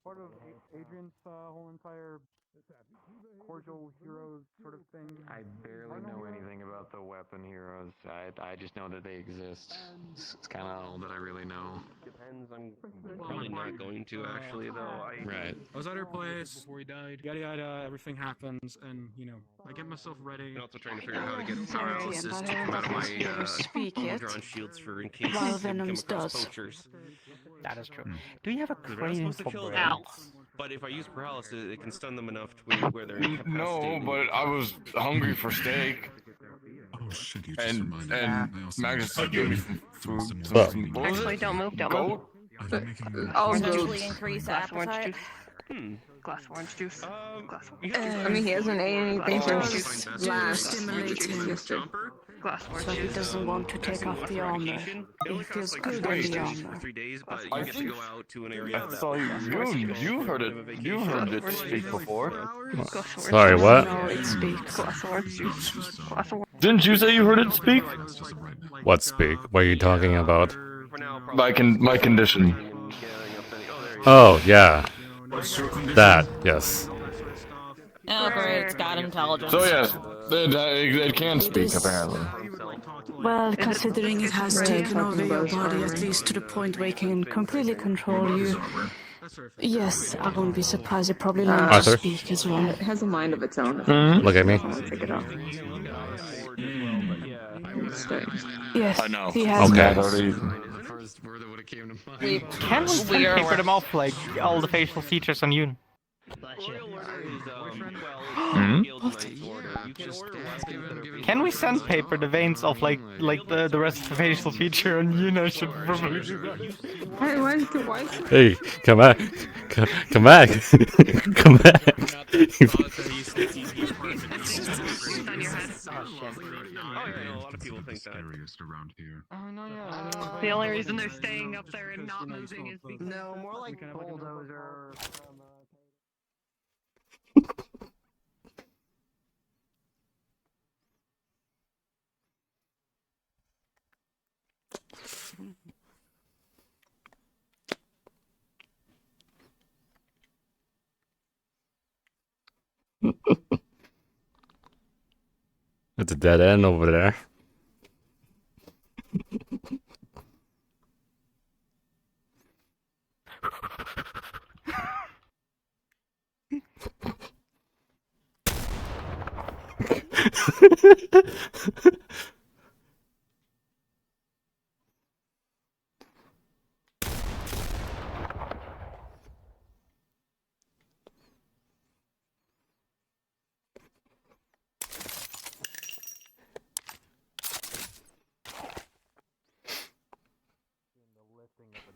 Part of Adrian's whole entire cordial heroes sort of thing. I barely know anything about the weapon heroes. I just know that they exist. It's kind of all that I really know. Depends. I'm probably not going to actually though. Right. I was at her place before he died. Yada yada. Everything happens, and I get myself ready. I'm also trying to figure out how to get paralysis to come out of my drawn shields for in case While they come Venoms across does. poachers. That is true. Do you have a They're not craving supposed to for kill bread? them, but if I use paralysis, it can stun them enough to where they're incapacitated. No, but I was hungry for steak. Oh shit, you just reminded me. And Magnus gave me some food. Actually, don't move, don't move. Potentially increase Glass of orange appetite. juice. Glass of orange juice. Glass of I mean, he hasn't ate anything since last. Stimulating. glass of So orange he juice. doesn't want to take off the armor. He feels good in the armor. 3 days, but you get to go out to an area I thought you heard it speak before. Sorry, what? No, it speaks. Glass of orange juice. Glass of orange. Didn't you say you heard it speak? What speak? What are you talking about? My condition. Oh, yeah. That, yes. Oh, great, it's got intelligence. So yes, it can speak apparently. Well, considering it has taken over your body at least to the point where it can completely control you. Yes, I won't be surprised it probably learned to Arthur? speak as well. It has a mind of its own. Look at me. Take it off. Yes, I know. he has. Okay. Can we send paper them off, like, all the facial features on you? Can we sandpaper the veins of like the rest of the facial feature on you? No, should probably do that. Why? Hey, come back. Come back. Come back. The only reason they're staying up there and not moving is because... No, more like bulldozer. It's a dead end over there.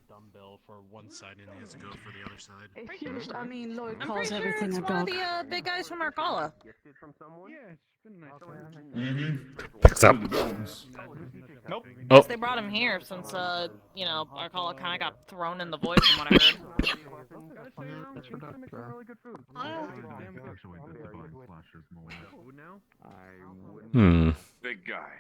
Dumbbell for one side and he has to go for the other side. I mean, Lloyd I'm calls pretty sure everything it's a one of dog. the big guys from Arcala. Yeah, it's been nice. Picks up. Nope. Oh. Guess they brought him here since, Arcala kind of got thrown in the void from what I heard. Big guy.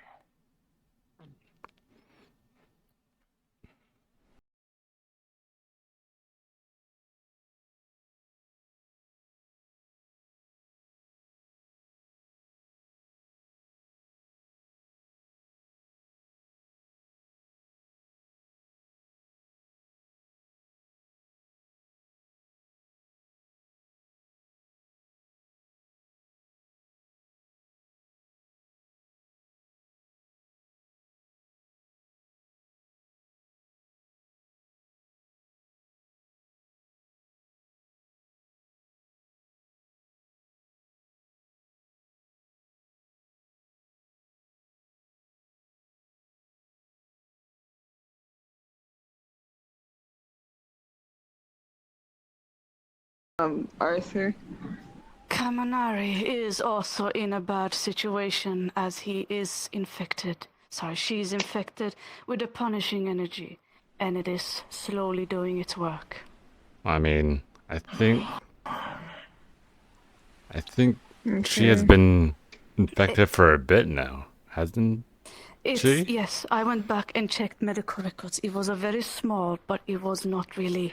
Arthur. Kaminari is also in a bad situation as he is infected. Sorry, she's infected with a punishing energy, and it is slowly doing its work. I mean, I think she has been infected for a bit now, hasn't she? Yes, I went back and checked medical records. It was a very small, but it was not really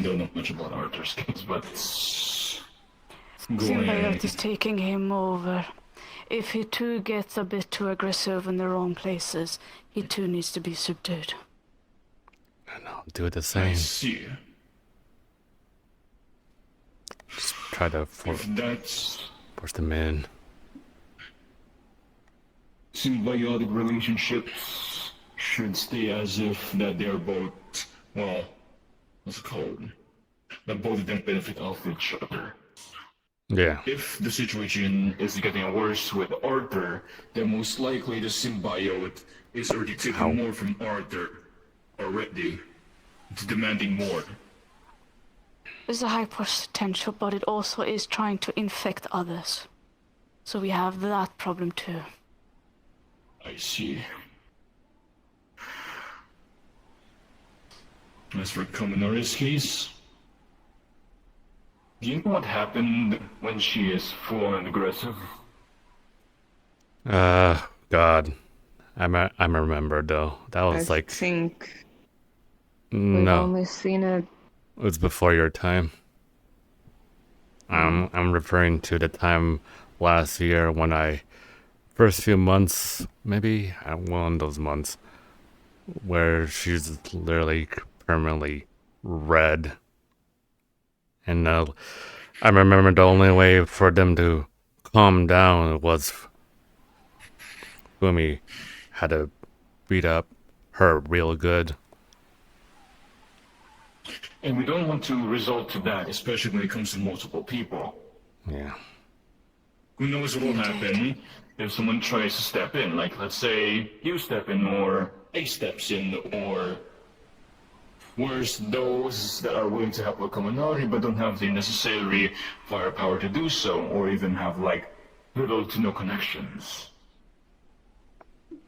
I don't know much about Arthur's case, but Symbiote is taking him over. If he too gets a bit too aggressive in the wrong places, he too needs to be subdued. And I'll do the same. I see. Just try to force them in. Symbiotic relationships should stay as if that they're both, well, what's it called? That both of them benefit off each other. Yeah. If the situation is getting worse with Arthur, then most likely the symbiote is already taking more from Arthur already. It's demanding more. There's a high potential, but it also is trying to infect others. So we have that problem too. I see. As for Kaminari's case, do you know what happened when she is full and aggressive? God. I remember though. That was I like... think we've No. only seen it. It was before your time. I'm referring to the time last year when first few months, maybe one of those months, where she's literally permanently red. And I remember the only way for them to calm down was Fumi had to beat up her real good. And we don't want to resort to that, especially when it comes to multiple people. Yeah. Who knows what will happen if someone tries to step in? Like, let's say you step in, or Ace steps in, or worse, those that are willing to help with Kaminari but don't have the necessary firepower to do so, or even have, like, little to no connections.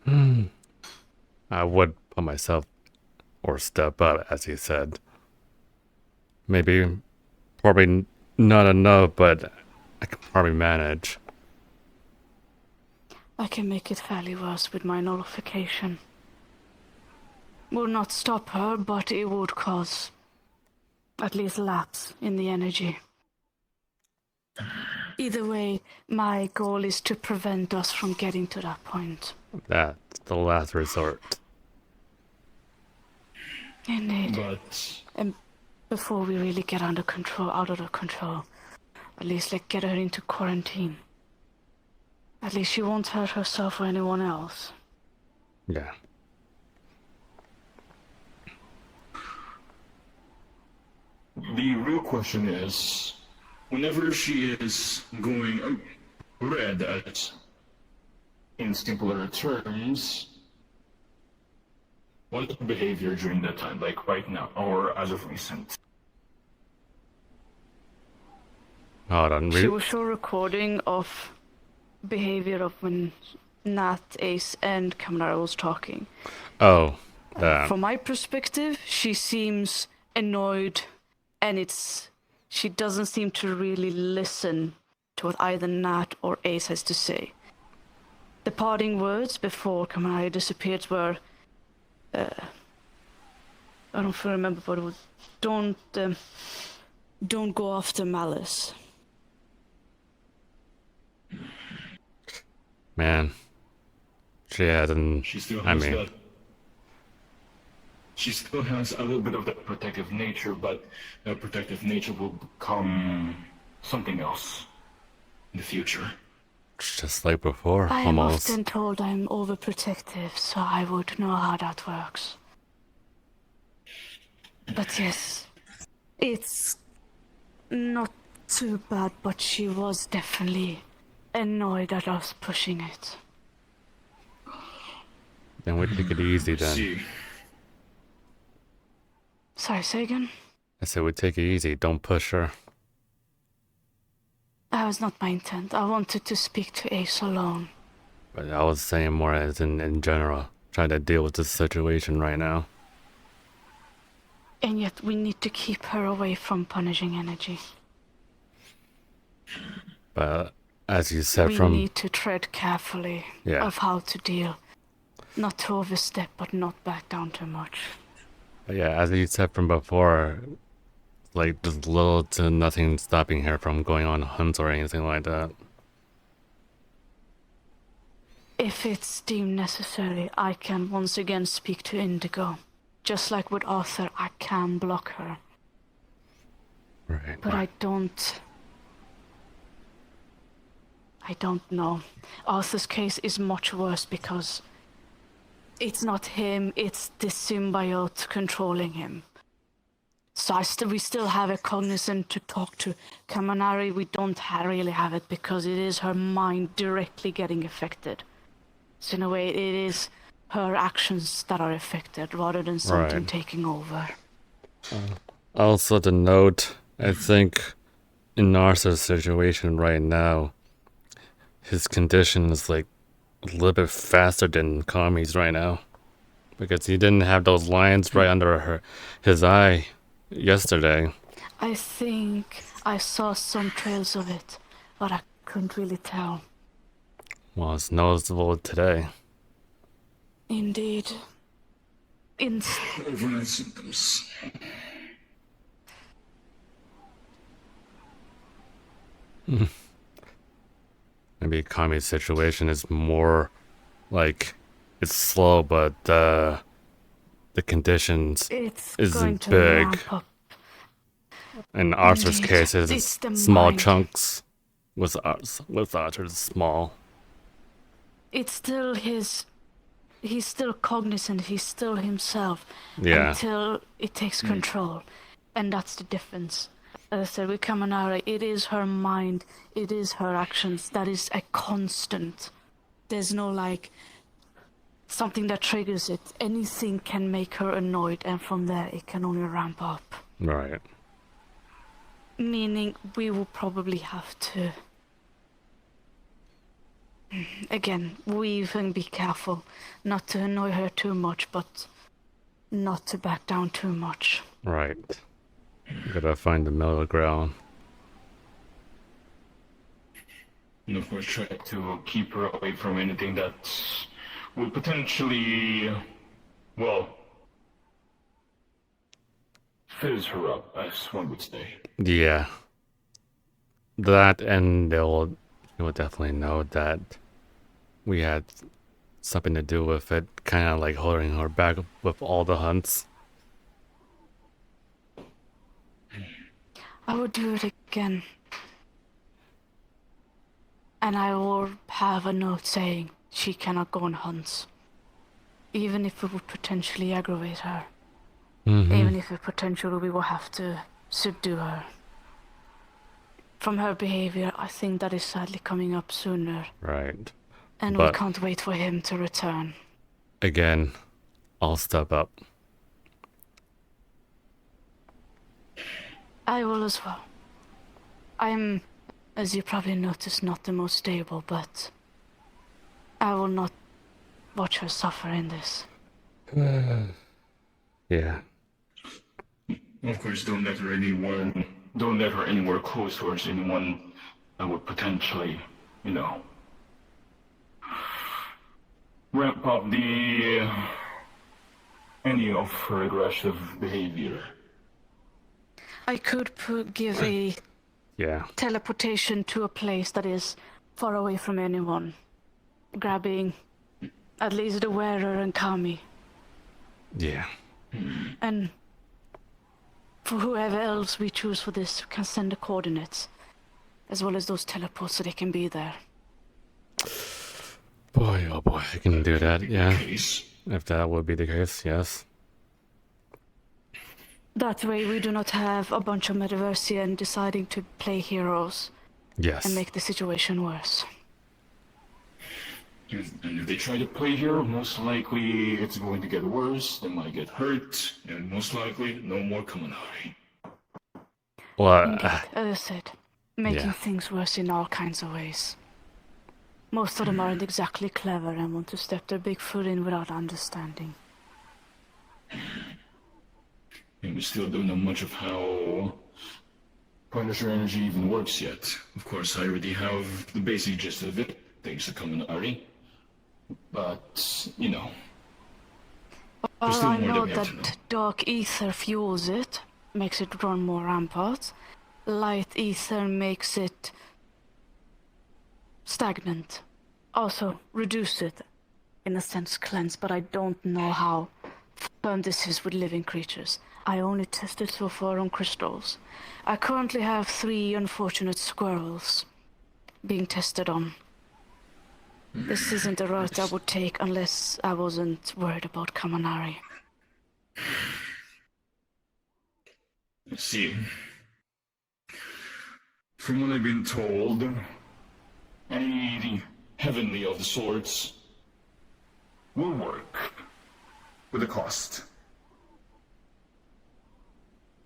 I would put myself or step up, as he said. Maybe, probably not enough, but I can probably manage. I can make it fairly worse with my nullification. Will not stop her, but it would cause at least lapse in the energy. Either way, my goal is to prevent us from getting to that point. That's the last resort. Indeed. But... And before we really get out of control, at least get her into quarantine. At least she won't hurt herself or anyone else. Yeah. The real question is, whenever she is going red in simpler terms, what is her behavior during that time, like right now, or as of recent? Hold on. She will show a recording of behavior of when Nat, Ace, and Kaminari was talking. Oh, from my perspective, she seems annoyed, and she doesn't seem to really listen to what either Nat or Ace has to say. The parting words before Kaminari disappeared were, I don't fully remember what it was. Don't go after Malice. Man. She hasn't... She still has that. She still has a little bit of that protective nature, but that protective nature will become something else in the future. Just like before, I am almost. often told I'm overprotective, so I would know how that works. But yes, it's not too bad, but she was definitely annoyed at us pushing it. Then we take it easy then. See. Sorry, say again? I said we take it easy, don't push her. That was not my intent. I wanted to speak to Ace alone. But I was saying more as in general, trying to deal with this situation right now. And yet we need to keep her away from punishing energy. But as you said we need to tread carefully of how to deal. Not to overstep, but not back down too much. But yeah, as you said from before, like there's little to nothing stopping her from going on hunts or anything like that. If it's deemed necessary, I can once again speak to Indigo. Just like with Arthur, I can block her. Right. But I don't know. Arthur's case is much worse because it's not him, it's the symbiote controlling him. So we still have a cognizant to talk to. Kaminari, we don't really have it because it is her mind directly getting affected. So in a way, it is her actions that are affected rather than something taking over. Also to note, I think in Arthur's situation right now, his condition is like a little bit faster than Kami's right now. Because he didn't have those lines right under his eye yesterday. I think I saw some trails of it, but I couldn't really tell. Well, it's noticeable today. Indeed. Overnight symptoms. Maybe Kami's situation is more like it's slow, but the conditions isn't big. In Arthur's case, it's small chunks. With Arthur's small. It's still he's still cognizant, he's still himself until it takes control. And that's the difference. As I said, with Kaminari, it is her mind, it is her actions, that is a constant. There's no like something that triggers it. Anything can make her annoyed, and from there it can only ramp up. Right. Meaning we will probably have to again weave and be careful not to annoy her too much, but not to back down too much. Right. Gotta find the middle ground. And of course try to keep her away from anything that would potentially, well, fizz her up, as one would say. Yeah. That, and you'll definitely know that we had something to do with it, kind of like holding her back with all the hunts. I would do it again. And I will have a note saying she cannot go on hunts. Even if it would potentially aggravate her. Even if potentially we will have to subdue her. From her behavior, I think that is sadly coming up sooner. Right. And we can't wait for him to return. Again, I'll step up. I will as well. I'm, as you probably noticed, not the most stable, but I will not watch her suffer in this. Yeah. Of course, don't let her anywhere close towards anyone that would potentially, ramp up any of her aggressive behavior. I could give a teleportation to a place that is far away from anyone, grabbing at least the wearer and Kami. Yeah. And for whoever else we choose for this, we can send the coordinates, as well as those teleports so they can be there. Boy, oh boy, I can do that, yeah. If that would be the case, yes. That way we do not have a bunch of Metaversians deciding to play heroes. Yes. And make the situation worse. And if they try to play hero, most likely it's going to get worse, they might get hurt, and most likely no more Kaminari. Well, as I said, making things worse in all kinds of ways. Most of them aren't exactly clever and want to step their big foot in without understanding. And we still don't know much of how Punisher energy even works yet. Of course, I already have the basic gist of it, thanks to Kaminari. But, Well, I know that dark ether fuels it, makes it run more rampant. Light ether makes it stagnant. Also, reduce it, in a sense cleanse, but I don't know how firm this is with living creatures. I only tested so far on crystals. I currently have 3 unfortunate squirrels being tested on. This isn't a route I would take unless I wasn't worried about Kamanari. Let's see. From what I've been told, any heavenly of the sorts will work with a cost.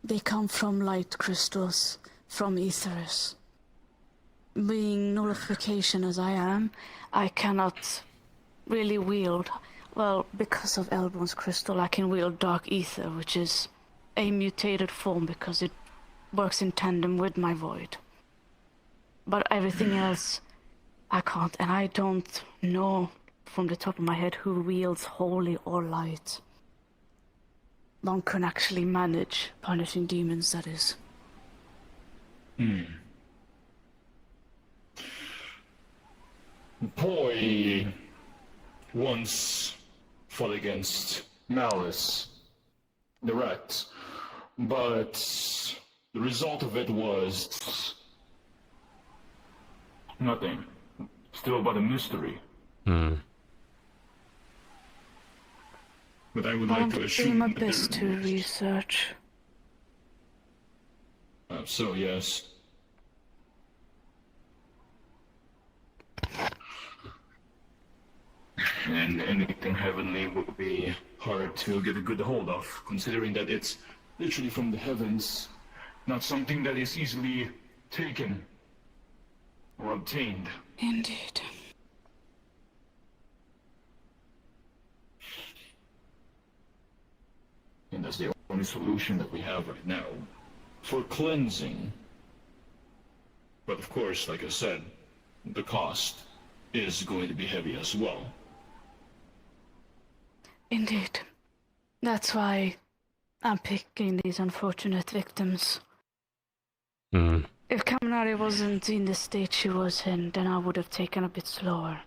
They come from light crystals, from ethers. Being nullification as I am, I cannot really wield. Well, because of Elbron's crystal, I can wield dark ether, which is a mutated form because it works in tandem with my void. But everything else, I can't, and I don't know from the top of my head who wields holy or light. One can actually manage punishing demons, that is. Poi once fought against Malice, the rat, but the result of it was nothing. Still but a mystery. But I would like to assume I'm doing my best to research. So yes. And anything heavenly would be hard to get a good hold of, considering that it's literally from the heavens, not something that is easily taken or obtained. Indeed. And that's the only solution that we have right now for cleansing. But of course, like I said, the cost is going to be heavy as well. Indeed. That's why I'm picking these unfortunate victims. If Kaminari wasn't in the state she was in, then I would have taken a bit slower.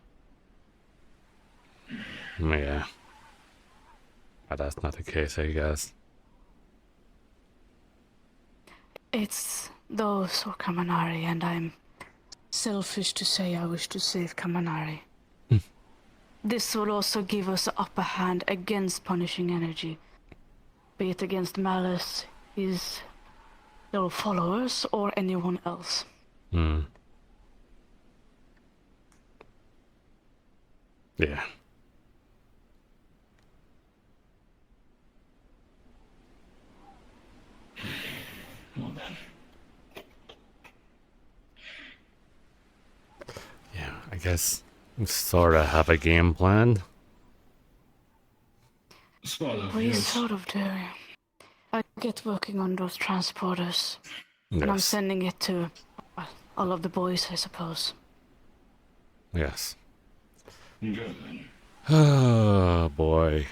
Yeah. But that's not the case, I guess. It's those or Kaminari, and I'm selfish to say I wish to save Kaminari. This will also give us an upper hand against punishing energy, be it against Malice, his little followers, or anyone else. Yeah. Well then. Yeah, I guess we sort of have a game planned. We sort of do. I get working on those transporters. And I'm sending it to all of the boys, I suppose. Yes. Good. Oh, boy.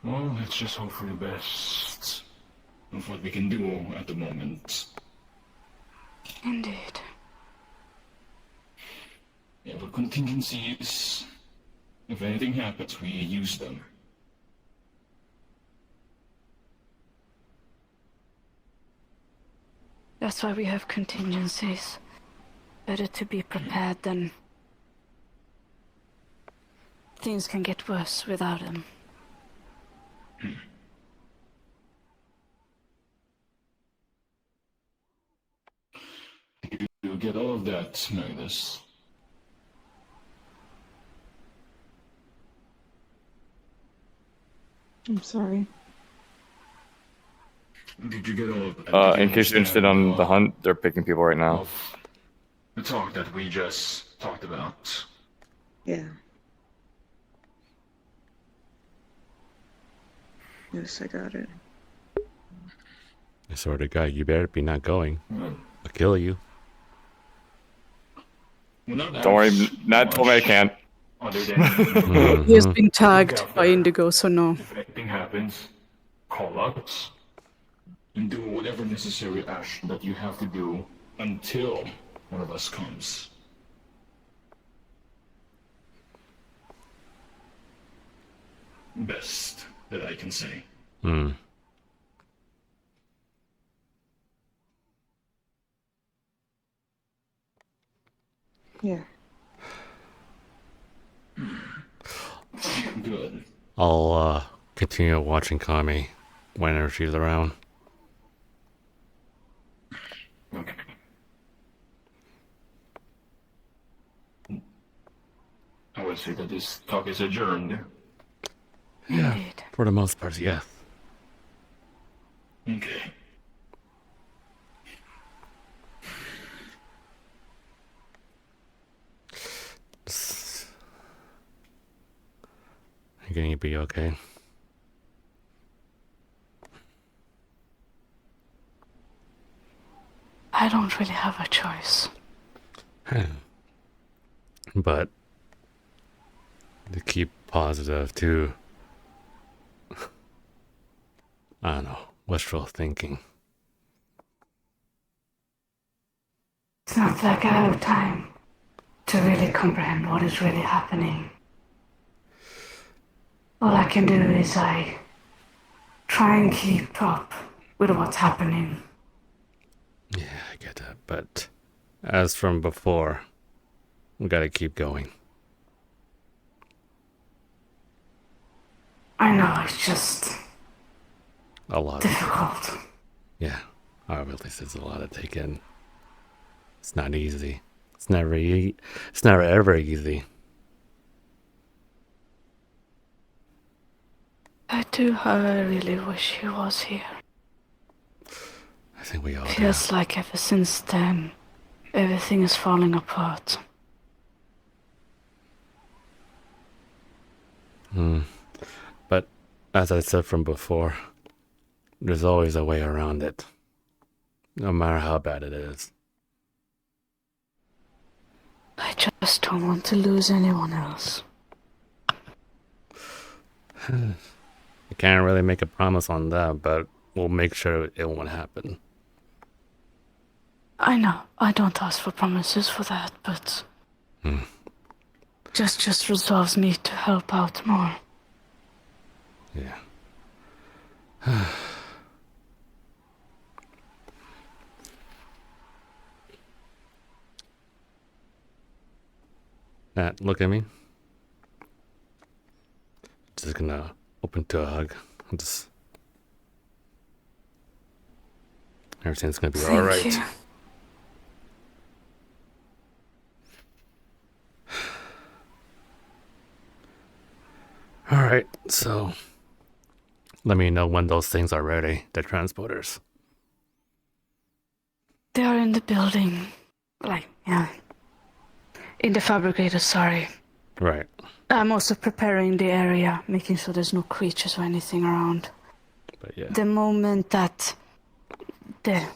Well, let's just hope for the best of what we can do at the moment. Indeed. Yeah, but contingencies, if anything happens, we use them. That's why we have contingencies. Better to be prepared than... Things can get worse without them. You get all of that, Magnus. I'm sorry. Did you get all of that? In case you're interested on the hunt, they're picking people right now. The talk that we just talked about. Yeah. Yes, I got it. I swear to God, you better be not going. I'll kill you. will not Don't worry, ask Nat told me I much can't. other than He has been look tagged after by Indigo, so no. if anything happens, call us and do whatever necessary action that you have to do until one of us comes. Best that I can say. Hmm. Yeah. Good. I'll continue watching Kami whenever she's around. Okay. I would say that this talk is adjourned. Yeah, Indeed. for the most part, yes. Okay. You gonna be okay? I don't really have a choice. But to keep positive too. I don't know, wishful thinking. It's not like I have time to really comprehend what is really happening. All I can do is I try and keep up with what's happening. Yeah, I get that. But as from before, we gotta keep going. I know, it's just A lot. difficult. Yeah, I realize there's a lot to take in. It's not easy. It's never it's never ever easy. I do, I really wish he was here. I think we all do. Feels like ever since then, everything is falling apart. But as I said from before, there's always a way around it. No matter how bad it is. I just don't want to lose anyone else. I can't really make a promise on that, but we'll make sure it won't happen. I know, I don't ask for promises for that, but just resolves me to help out more. Yeah. Nat, look at me. Just gonna open to a hug. Just everything's gonna be all right. Thank you. All right, so let me know when those things are ready, the transporters. They are in the building. In the fabricator, sorry. Right. I'm also preparing the area, making sure there's no creatures or anything around. But yeah. The moment that the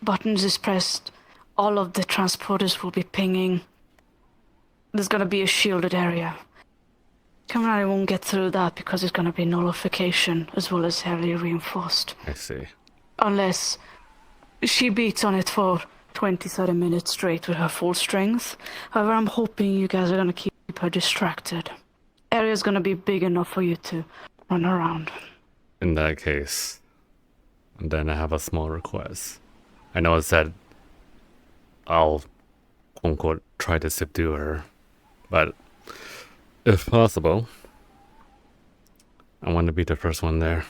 buttons is pressed, all of the transporters will be pinging. There's gonna be a shielded area. Kaminari won't get through that because it's gonna be nullification as well as heavily reinforced. I see. Unless she beats on it for 20-30 minutes straight with her full strength. However, I'm hoping you guys are gonna keep her distracted. Area's gonna be big enough for you to run around. In that case, then I have a small request. I know it said I'll, quote unquote, try to subdue her, but if possible, I want to be the first one there.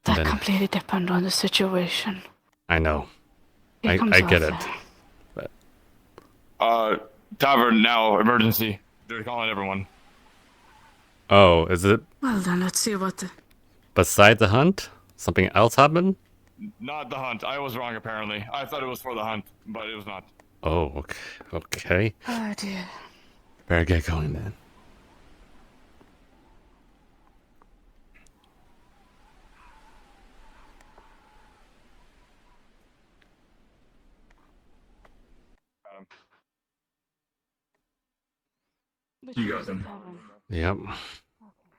That completely depends on the situation. I know. Here I comes get it. Arthur. But tavern now, emergency. They're calling everyone. Oh, is it Well then, let's see what the... beside the hunt? Something else happened? Not the hunt. I was wrong apparently. I thought it was for the hunt, but it was not. Oh, okay. Okay. Oh dear. Better get going then. Which You got was the them. tavern? Yep.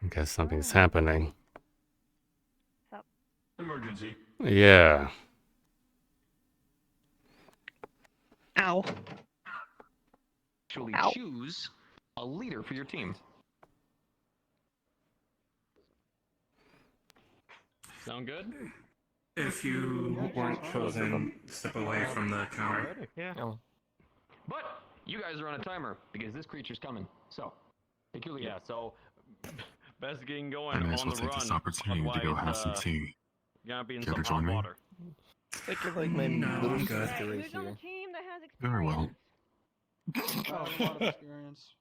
I guess something's happening. Emergency. Yeah. Ow. Actually Ow. choose a leader for your team. Sound good? If you weren't chosen, step away from the counter. Yeah. But you guys are on a timer because this creature's coming. So, pick your leader. Yeah, so best getting going I may on as well the take run. this opportunity to go have some tea. You're gonna be in Care some to hot join me? water. Think of like my No, little I'm good. sister right Who's on the here. team that has Very well. Oh, a lot of experience.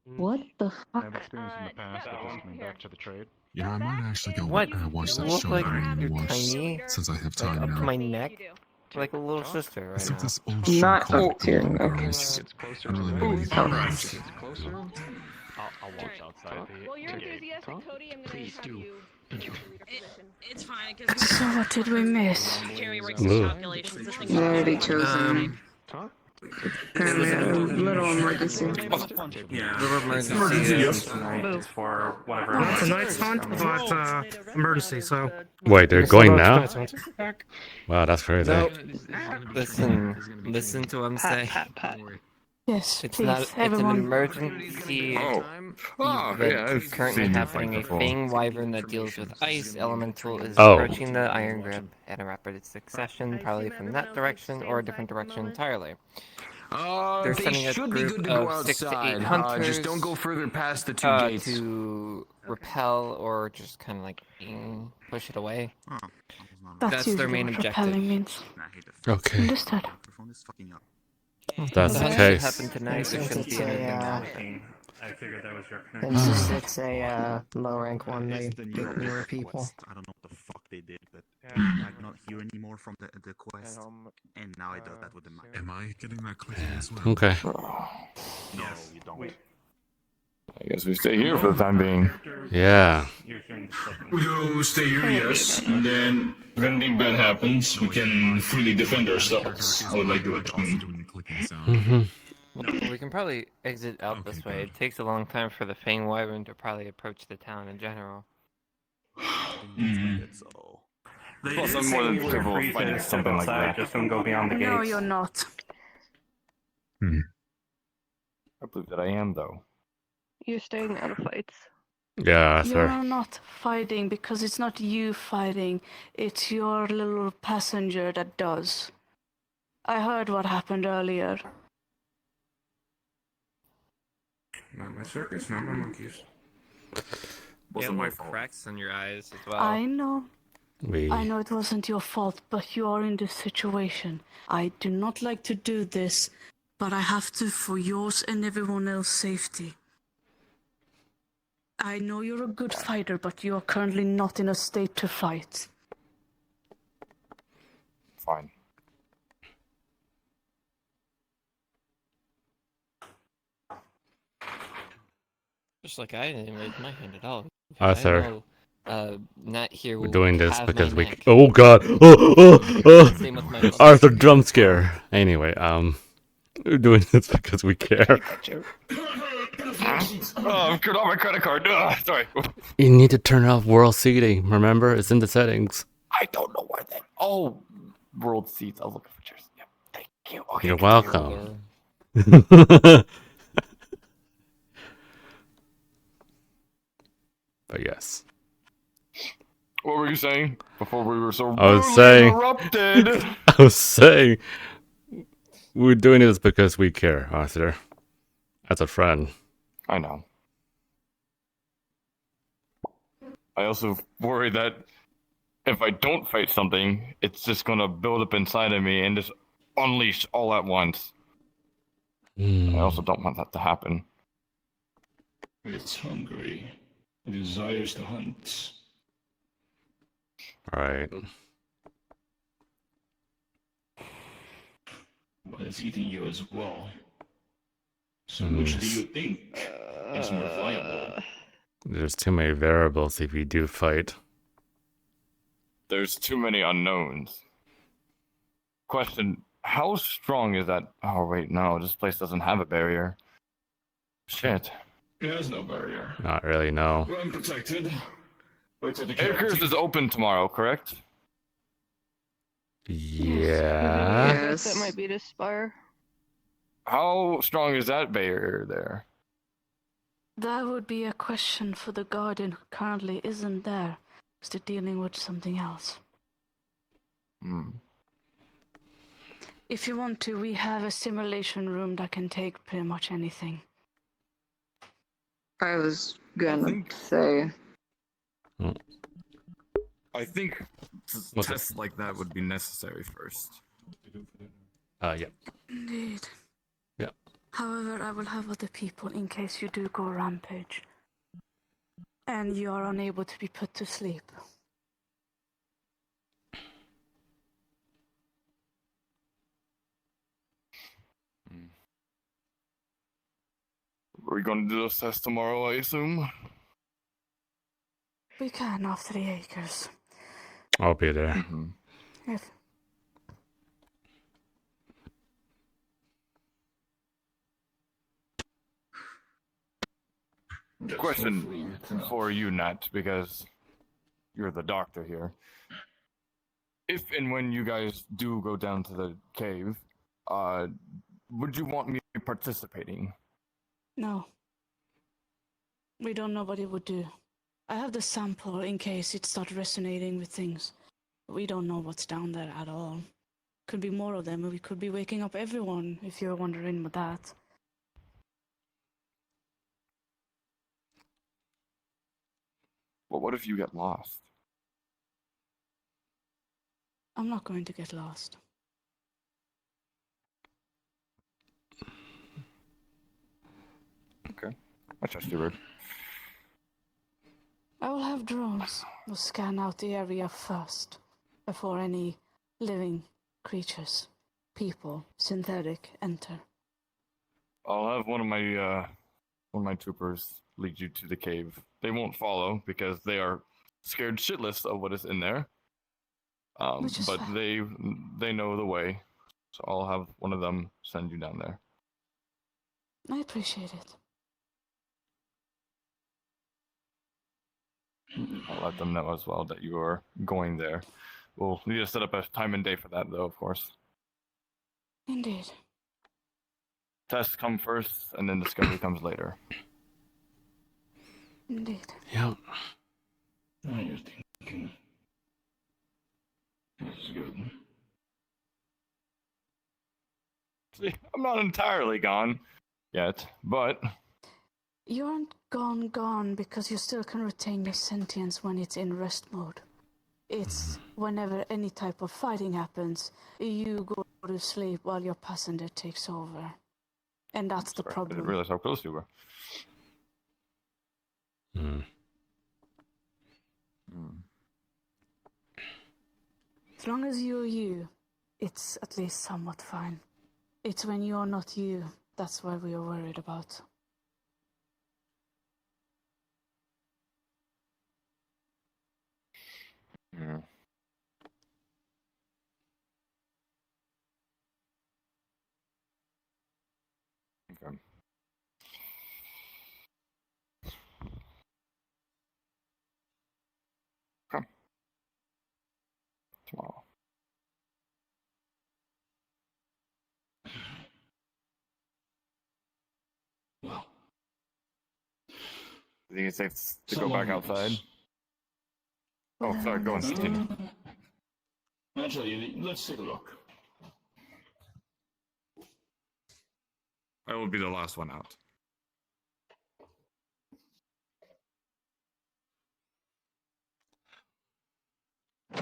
What the I fuck? have experience in the past, but just coming back to the trade. You know, I might actually go What? watch You that look show like that you're I watched tiny. since I have Like time up to now. my neck. Like a little sister It's right like now. this old show Not called up to your Golden neck. Girls. Gets closer I don't to really the know road. anything about it. Gets closer. I'll watch outside the Well, you're gate. enthusiastic, Cody. I'm gonna have you take the leader position. It's fine, because So what did we miss? Jeremy rigged Ugh. his calculations. This thing's Already chosen. Huh? Apparently, a little emergency. Yeah. Little Emergency, emergency yes. tonight for whatever. Not tonight's hunt, but emergency. So Wait, they're going now? Wow, that's crazy. No, listen to what I'm saying. Yes, It's please, not. It's an everyone. emergency Oh, event yeah, I've currently seen you happening. fight A before. Fang Wyvern that deals with ice elemental is Oh. approaching the Iron Grab at a rapid succession, probably from that direction or a different direction entirely. They're They sending a should be group good to go of 6 to 8 outside. hunters. Just don't go further past the two gates. To repel or just kind of like push it away. That's their usually main what objective. repelling means. Okay. Understood. If that's The the hunt case. happened tonight. There shouldn't be anything wrong with it. I figured that was your Since it's a low rank one, they get newer people. I don't know what the fuck they did, but I do not hear anymore from the quest, and now I do that with the map. Am I getting that clicking as well? Okay. No, you don't. I guess we stay here for the time being. Yeah. We go stay here, yes, and then if anything bad happens, we can freely defend ourselves. I would like to doing the clicking sound. Mm-hmm. Well, we can probably exit out this way. It takes a long time for the Fang Wyvern to probably approach the town in general. So Plus, I'm more than capable of fighting something like that. Just don't go beyond the gates. No, you're not. I believe that I am, though. You're staying out of fights. Yeah, sir. You're not fighting because it's not you fighting. It's your little passenger that does. I heard what happened earlier. Not my circus, not my monkeys. You have more cracks in your eyes as well. I know. We. I know it wasn't your fault, but you are in this situation. I do not like to do this, but I have to for yours and everyone else's safety. I know you're a good fighter, but you are currently not in a state to fight. Fine. Just like I didn't raise my hand at all. Arthur. Not here. We're will doing this have because my we. neck. Oh God! Oh! Same with my Arthur jump scare. Anyway, we're doing this because we care. Oh, I've cut off my credit card. Ugh, sorry. You need to turn off world seating. Remember, it's in the settings. I don't know where that. Oh, world seats. I was looking for chairs. Yep. Thank you. Okay, You're continue. welcome. But yes. What were you saying before we were so I was rudely saying. interrupted? I was saying. We're doing this because we care, Arthur. As a friend. I know. I also worry that if I don't fight something, it's just gonna build up inside of me and just unleash all at once. I also don't want that to happen. It's hungry. It desires to hunt. Alright. But it's eating you as well. So which do you think is more viable? There's too many variables if you do fight. There's too many unknowns. Question, how strong is that? Oh, wait, no, this place doesn't have a barrier. Shit. There's no barrier. Not really, no. I'm protected. Acres is open tomorrow, correct? Yeah. Yes. That might be to Spire. How strong is that barrier there? That would be a question for the Guardian who currently isn't there. Because they're dealing with something else. Hmm. If you want to, we have a simulation room that can take pretty much anything. I was gonna say. I think tests like that would be necessary first. Yeah. Indeed. Yeah. However, I will have other people in case you do go rampage. And you are unable to be put to sleep. We're gonna do those tests tomorrow, I assume? We can after the acres. I'll be there. Mm-hmm. If Question for you, Nat, because you're the doctor here. If and when you guys do go down to the cave, would you want me participating? No. We don't know what it would do. I have the sample in case it starts resonating with things. We don't know what's down there at all. Could be more of them, or we could be waking up everyone, if you're wondering with that. Well, what if you get lost? I'm not going to get lost. Okay. I trust you, Bird. I will have drones. We'll scan out the area first, before any living creatures, people, synthetic, enter. I'll have one of my troopers lead you to the cave. They won't follow because they are scared shitless of what is in there. But they know the way, so I'll have one of them send you down there. I appreciate it. I'll let them know as well that you are going there. We'll need to set up a time and day for that, though, of course. Indeed. Tests come first, and then discovery comes later. Indeed. Yep. Now you're thinking. This is good. See, I'm not entirely gone yet, but You aren't gone because you still can retain your sentience when it's in rest mode. It's whenever any type of fighting happens, you go to sleep while your passenger takes over. And that's the I problem. didn't realize how close you were. As long as you're you, it's at least somewhat fine. It's when you're not you, that's what we are worried about. Yeah. Okay. Okay. Tomorrow. Well. I think it's safe to go back outside. Oh, sorry, go on, continue. Actually, let's take a look. I will be the last one out. It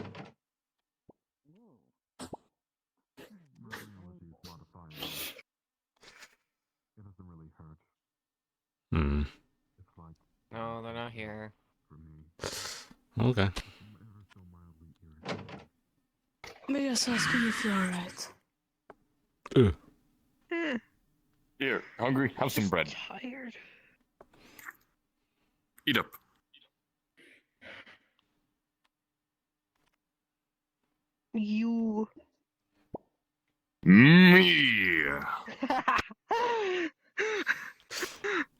doesn't really hurt. It's like no, they're not here. For me. Okay. May I just ask you if you're alright? Here, hungry? Have some bread. Tired. Eat up. You. Me.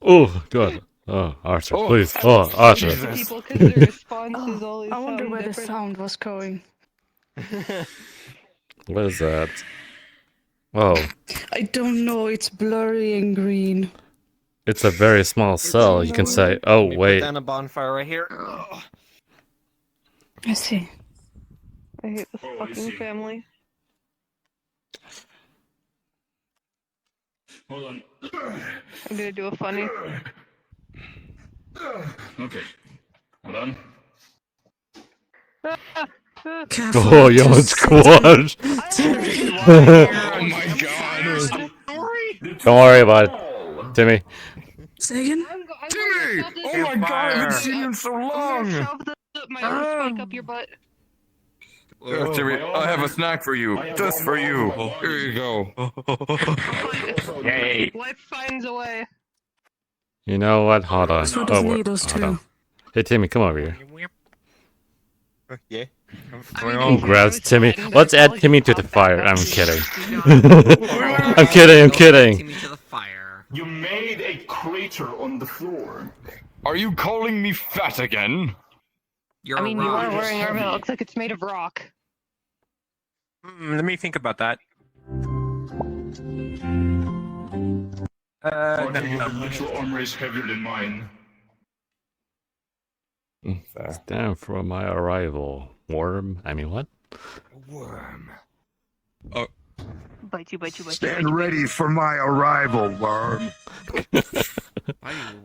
Oh, God. Oh, Arthur, Oh, please. Oh, Arthur. People, because their responses Oh, always I wonder sound where the different. sound was going. What is that? Oh, I don't know. It's blurry and green. it's a very small cell. You can say, oh, Let me put wait. down a bonfire right here. I see. I hate this fucking family. Hold on. I'm gonna do a funny. Okay. Hold on. Oh, you almost squashed. Oh my god. Don't worry about it, Timmy. Say again? Timmy! Oh my god, I haven't seen you in so I'm long! gonna shove my own spike up your butt. Timmy, I have a snack for you. Just for you. Here you go. Yay. Life finds a way. You know what? Hold on. So does wait, needles hold too. on. Hey, Timmy, come over here. Yeah. Who grabs Timmy? Let's add Timmy to the fire. I'm kidding. I'm kidding. I'm kidding. Timmy to the fire. You made a crater on the floor. Are you calling me fat again? You're I mean, you rock. are wearing armor that looks like it's made of rock. Let me think about that. Your armor is heavier than mine. Stand for my arrival. Worm? I mean, what? Worm. Oh. Bite you, bite you, bite you. Stand ready for my arrival, worm.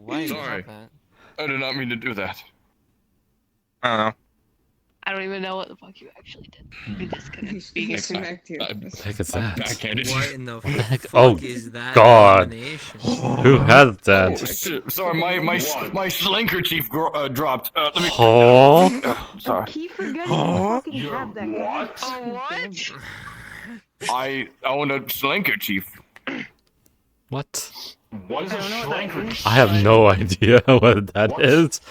Why you Sorry. have that? I did not mean to do that. I don't know. I don't even know what the fuck you actually did. You disconnect. Being Disconnect you. What the heck is that? What in the Heck? fuck Oh, is that God. abomination? Who has that? Sorry, my slinkerchief dropped. Let me. Oh. Sorry. Keep forgetting you fucking have that. What? Oh, what? I own a slinkerchief. What? What is a shrinker? I have no idea what that is.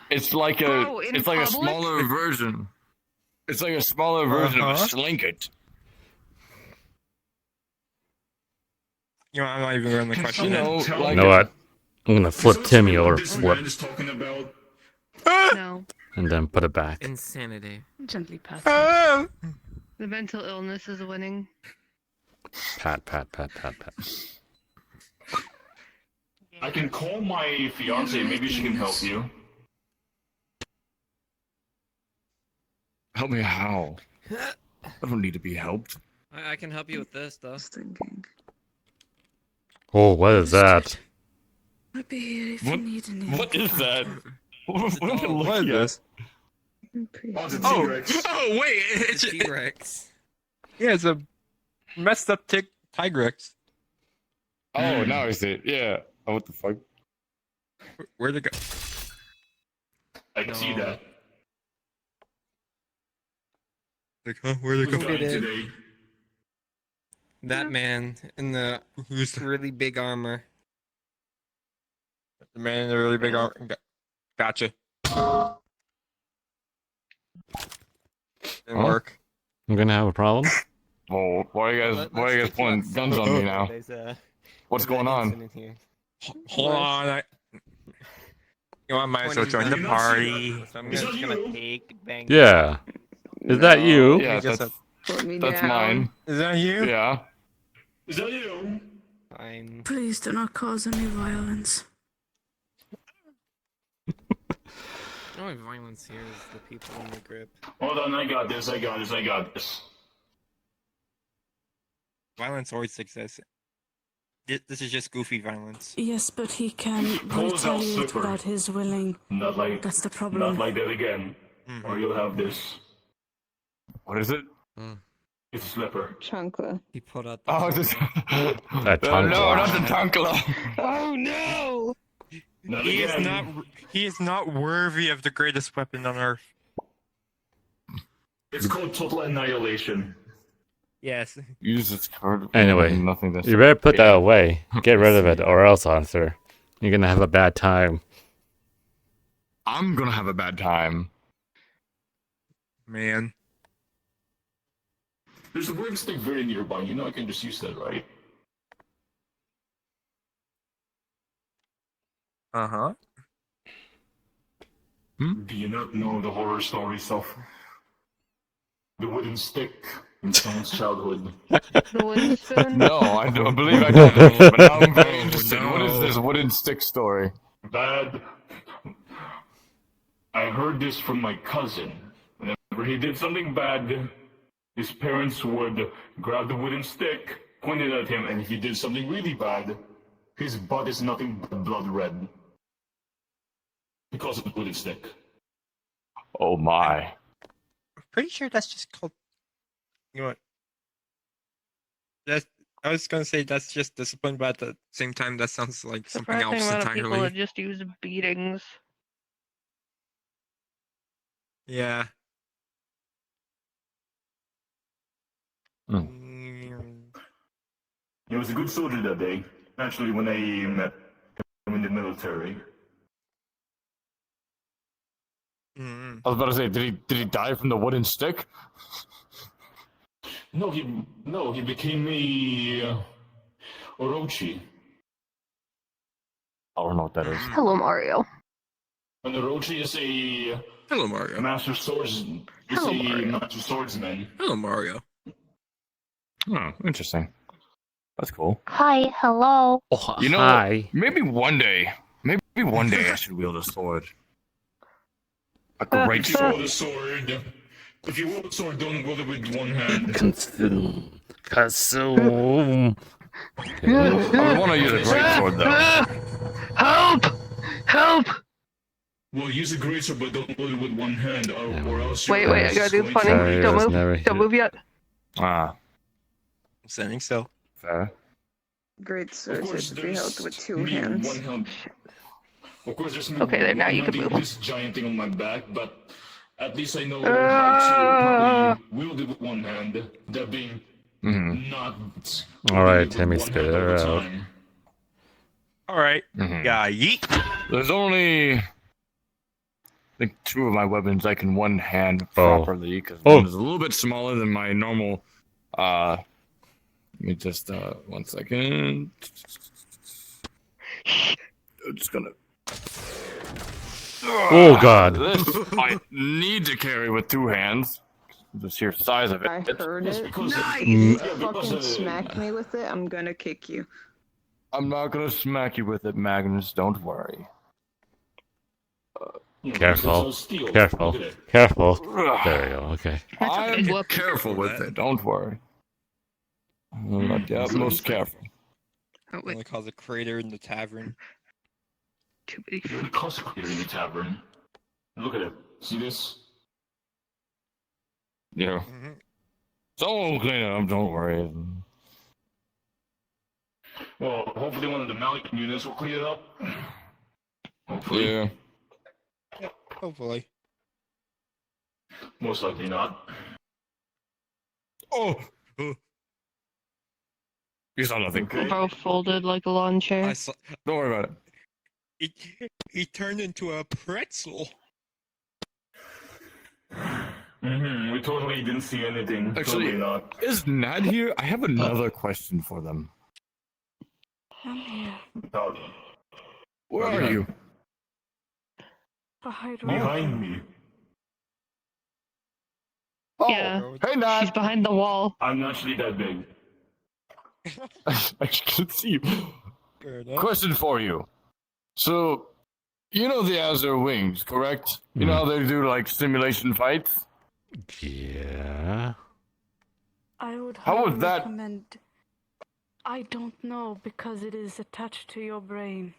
It's like a Bro, in it's like a public? smaller version. It's like a smaller version of a slinket. You know, I'm not even going to question You it. know, like You know what? I'm gonna flip Timmy over. This Flip. man is talking about. No. And then put it back. Insanity. Gently pat. The mental illness is winning. Pat, pat, pat, pat, pat. I can call my fiance. Maybe she can help you. help me how? I don't need to be helped. I can help you with this, though. Oh, what is that? I'll be here if you need anything. What is that? What is this? Oh, it's a Oh, T-Rex. oh wait, It's a T-Rex. Yeah, it's a messed up Tigrex. Oh, now I see it. Yeah. Oh, what the fuck? Where'd it go? I can see that. Like, huh? Where'd it Who's go? dying today? That man in the really big armor. The man in the really big arm. Gotcha. Didn't work. I'm gonna have a problem. Oh, why are you guys pointing guns on me now? What's going on? Hold on. You know, I might as well join the party. So I'm just gonna take bang. Yeah. Is that you? Yeah, that's mine. Is that you? Yeah. Is that you? Fine. Please do not cause any violence. The only violence here is the people in the group. Hold on, I got this. I got this. Violence always exists. This is just goofy violence. Yes, but he can Pulls out retaliate slipper. without his willing. Not like That's the problem. Not like that again. Or you'll have this. What is it? It's a slipper. Chancla. He put out. Oh, this. That No, not the Tankla. Oh no! Not He is again. he is not worthy of the greatest weapon on earth. It's called total annihilation. Yes. Use this card. Anyway, nothing to you better put that away. Get rid of it, or else, Arthur, you're gonna have a bad time. I'm gonna have a bad time. Man. There's a worm stick very nearby. You know I can just use that, right? Uh-huh. Do you not know the horror stories of the wooden stick in someone's childhood? The wooden spoon? No, I don't believe I don't know, but now I'm very interested. What is this wooden stick story? Bad. I heard this from my cousin. Whenever he did something bad, his parents would grab the wooden stick, point it at him, and if he did something really bad, his butt is nothing but blood red. Because of the wooden stick. Oh my. Pretty sure that's just called. You know what? That's. I was gonna say that's just discipline, but at the same time, that sounds like something Surprising else amount of people entirely. that just use beatings. Yeah. He was a good soldier that day. Actually, when I met him in the military. Mm-hmm. I was about to say, did he die from the wooden stick? No, he became a Orochi. I don't know what that is. Hello, Mario. An Orochi is a Hello, Mario. master swordsman. Hello, Mario. Master swordsman. Hello, Mario. Oh, interesting. That's cool. Hi, hello. Oh, You know, hi. maybe one day I should wield a sword. A great If you wield sword. a sword, if you wield a sword, don't wield it with one hand. Consume. Consume. I want to use a great sword though. Help! Help! Well, use a great sword, but don't wield it with one hand, or else. Wait, I gotta do the funny. Sorry, Don't that's move. never- Don't move yet. Ah, I'm saying so. fair. Great Of swords course, have to be held with two me hands. one hand. Of course, there's me Okay, there, now you can one-handing move. this giant thing on my back, but at least I know how to probably wield it with one hand. That being not. All right, wielding it with Timmy, one spit hand all her the out. time. All right. Yeah, yeet. There's only, I think, 2 of my weapons I can one hand properly because one is a little bit smaller than my normal. Let me just 1 second. I'm just gonna. Oh, God. This I need to carry with 2 hands. The sheer size of it. I heard it. Nice! If you fucking smack me with it, I'm gonna kick you. I'm not gonna smack you with it, Magnus. Don't worry. Careful. Careful. Careful. There we go. Okay. I'm careful with it. Don't worry. I'm not the utmost careful. Oh, Only cause a crater in the tavern. Too many. You're the consecrator in the tavern. Look at it. See this? Yeah. Someone will clean it up. Don't worry. Well, hopefully one of the Malik units will clean it up. Hopefully. Yeah. Yeah, hopefully. Most likely not. Oh. You saw nothing. Both folded like a lawn chair. I saw. Don't worry about it. He turned into a pretzel. We totally didn't see anything. Actually, totally not. is Nad here? I have another question for them. I'm here. Where are you? Behind me. Oh, Yeah. Hey, Nad. She's behind the wall. I'm actually that big. I can see you. Fair enough. Question for you. So, you know the Azure Wings, correct? You know how they do like simulation fights? Yeah. I would How would highly that- recommend. I don't know because it is attached to your brain.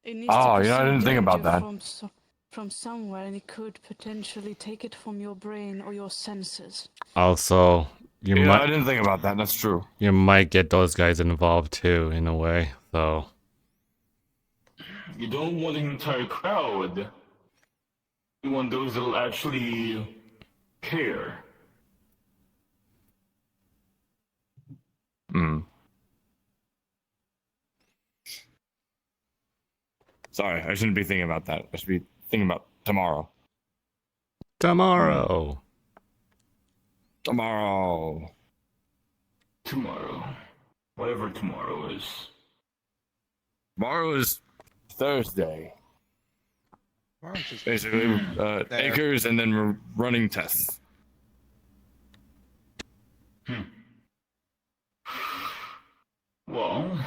It needs Oh, to be you know, I didn't think about subjective that. From somewhere, and it could potentially take it from your brain or your senses. Also, you Yeah, might. I didn't think about that. That's true. You might get those guys involved too, in a way. So. You don't want an entire crowd. You want those that'll actually care. Sorry, I shouldn't be thinking about that. I should be thinking about tomorrow. Tomorrow. Tomorrow. Tomorrow. Whatever tomorrow is. Tomorrow is Thursday. Why don't you just- Basically, There. acres and then we're running tests. Well,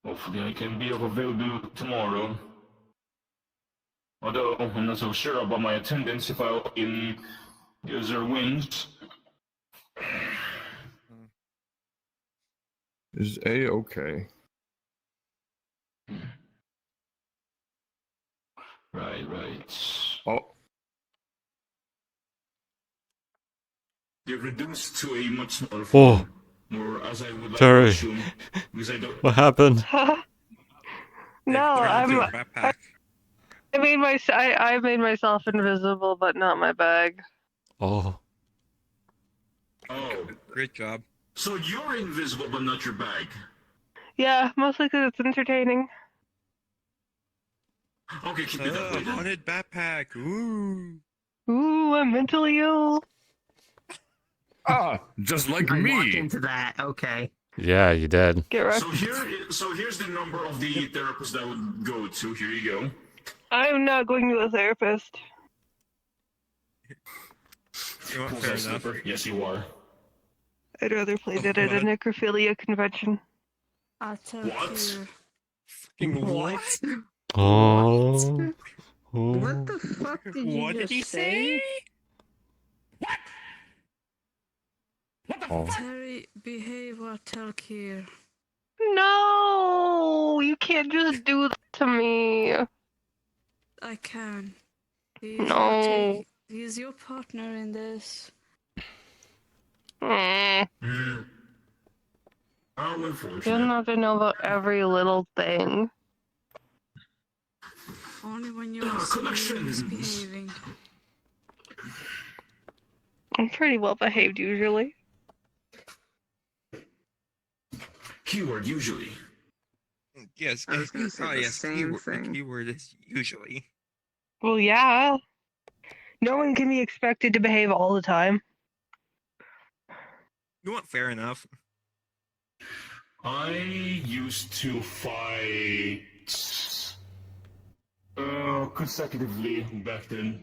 hopefully I can be available tomorrow. Although I'm not so sure about my attendance if I in user wins. Is A okay? Right. Oh. They're reduced to a much smaller Oh. form. Or as I would like to Terry. assume, because I don't. What happened? No, I I made myself invisible, but not my bag. Oh. Oh. Great job. So you're invisible, but not your bag. Yeah, mostly because it's entertaining. Okay, keep it that way then. Haunted backpack. Ooh. Ooh, I'm mentally ill. Ah, just like I me. walked into that. Okay. Yeah, you did. Get right. So here's the number of the therapist that I would go to. Here you go. I'm not going to a therapist. Fair enough. Yes, you are. I'd rather play that at a necrophilia convention. I'll tell What? you. Fucking what? Oh. What the fuck did you What just did he say? Oh. Terry, behave or tell Kier. No, you can't just do that to me. I can. No. He's your partner in this. Mm. How You unfortunate. don't have to know about every little thing. Only when you're misbehaving. I'm pretty well behaved usually. Keyword usually. Yes, I was gonna say the same keyword, thing. The keyword is usually. Well, yeah. No one can be expected to behave all the time. You want fair enough. I used to fight consecutively back then.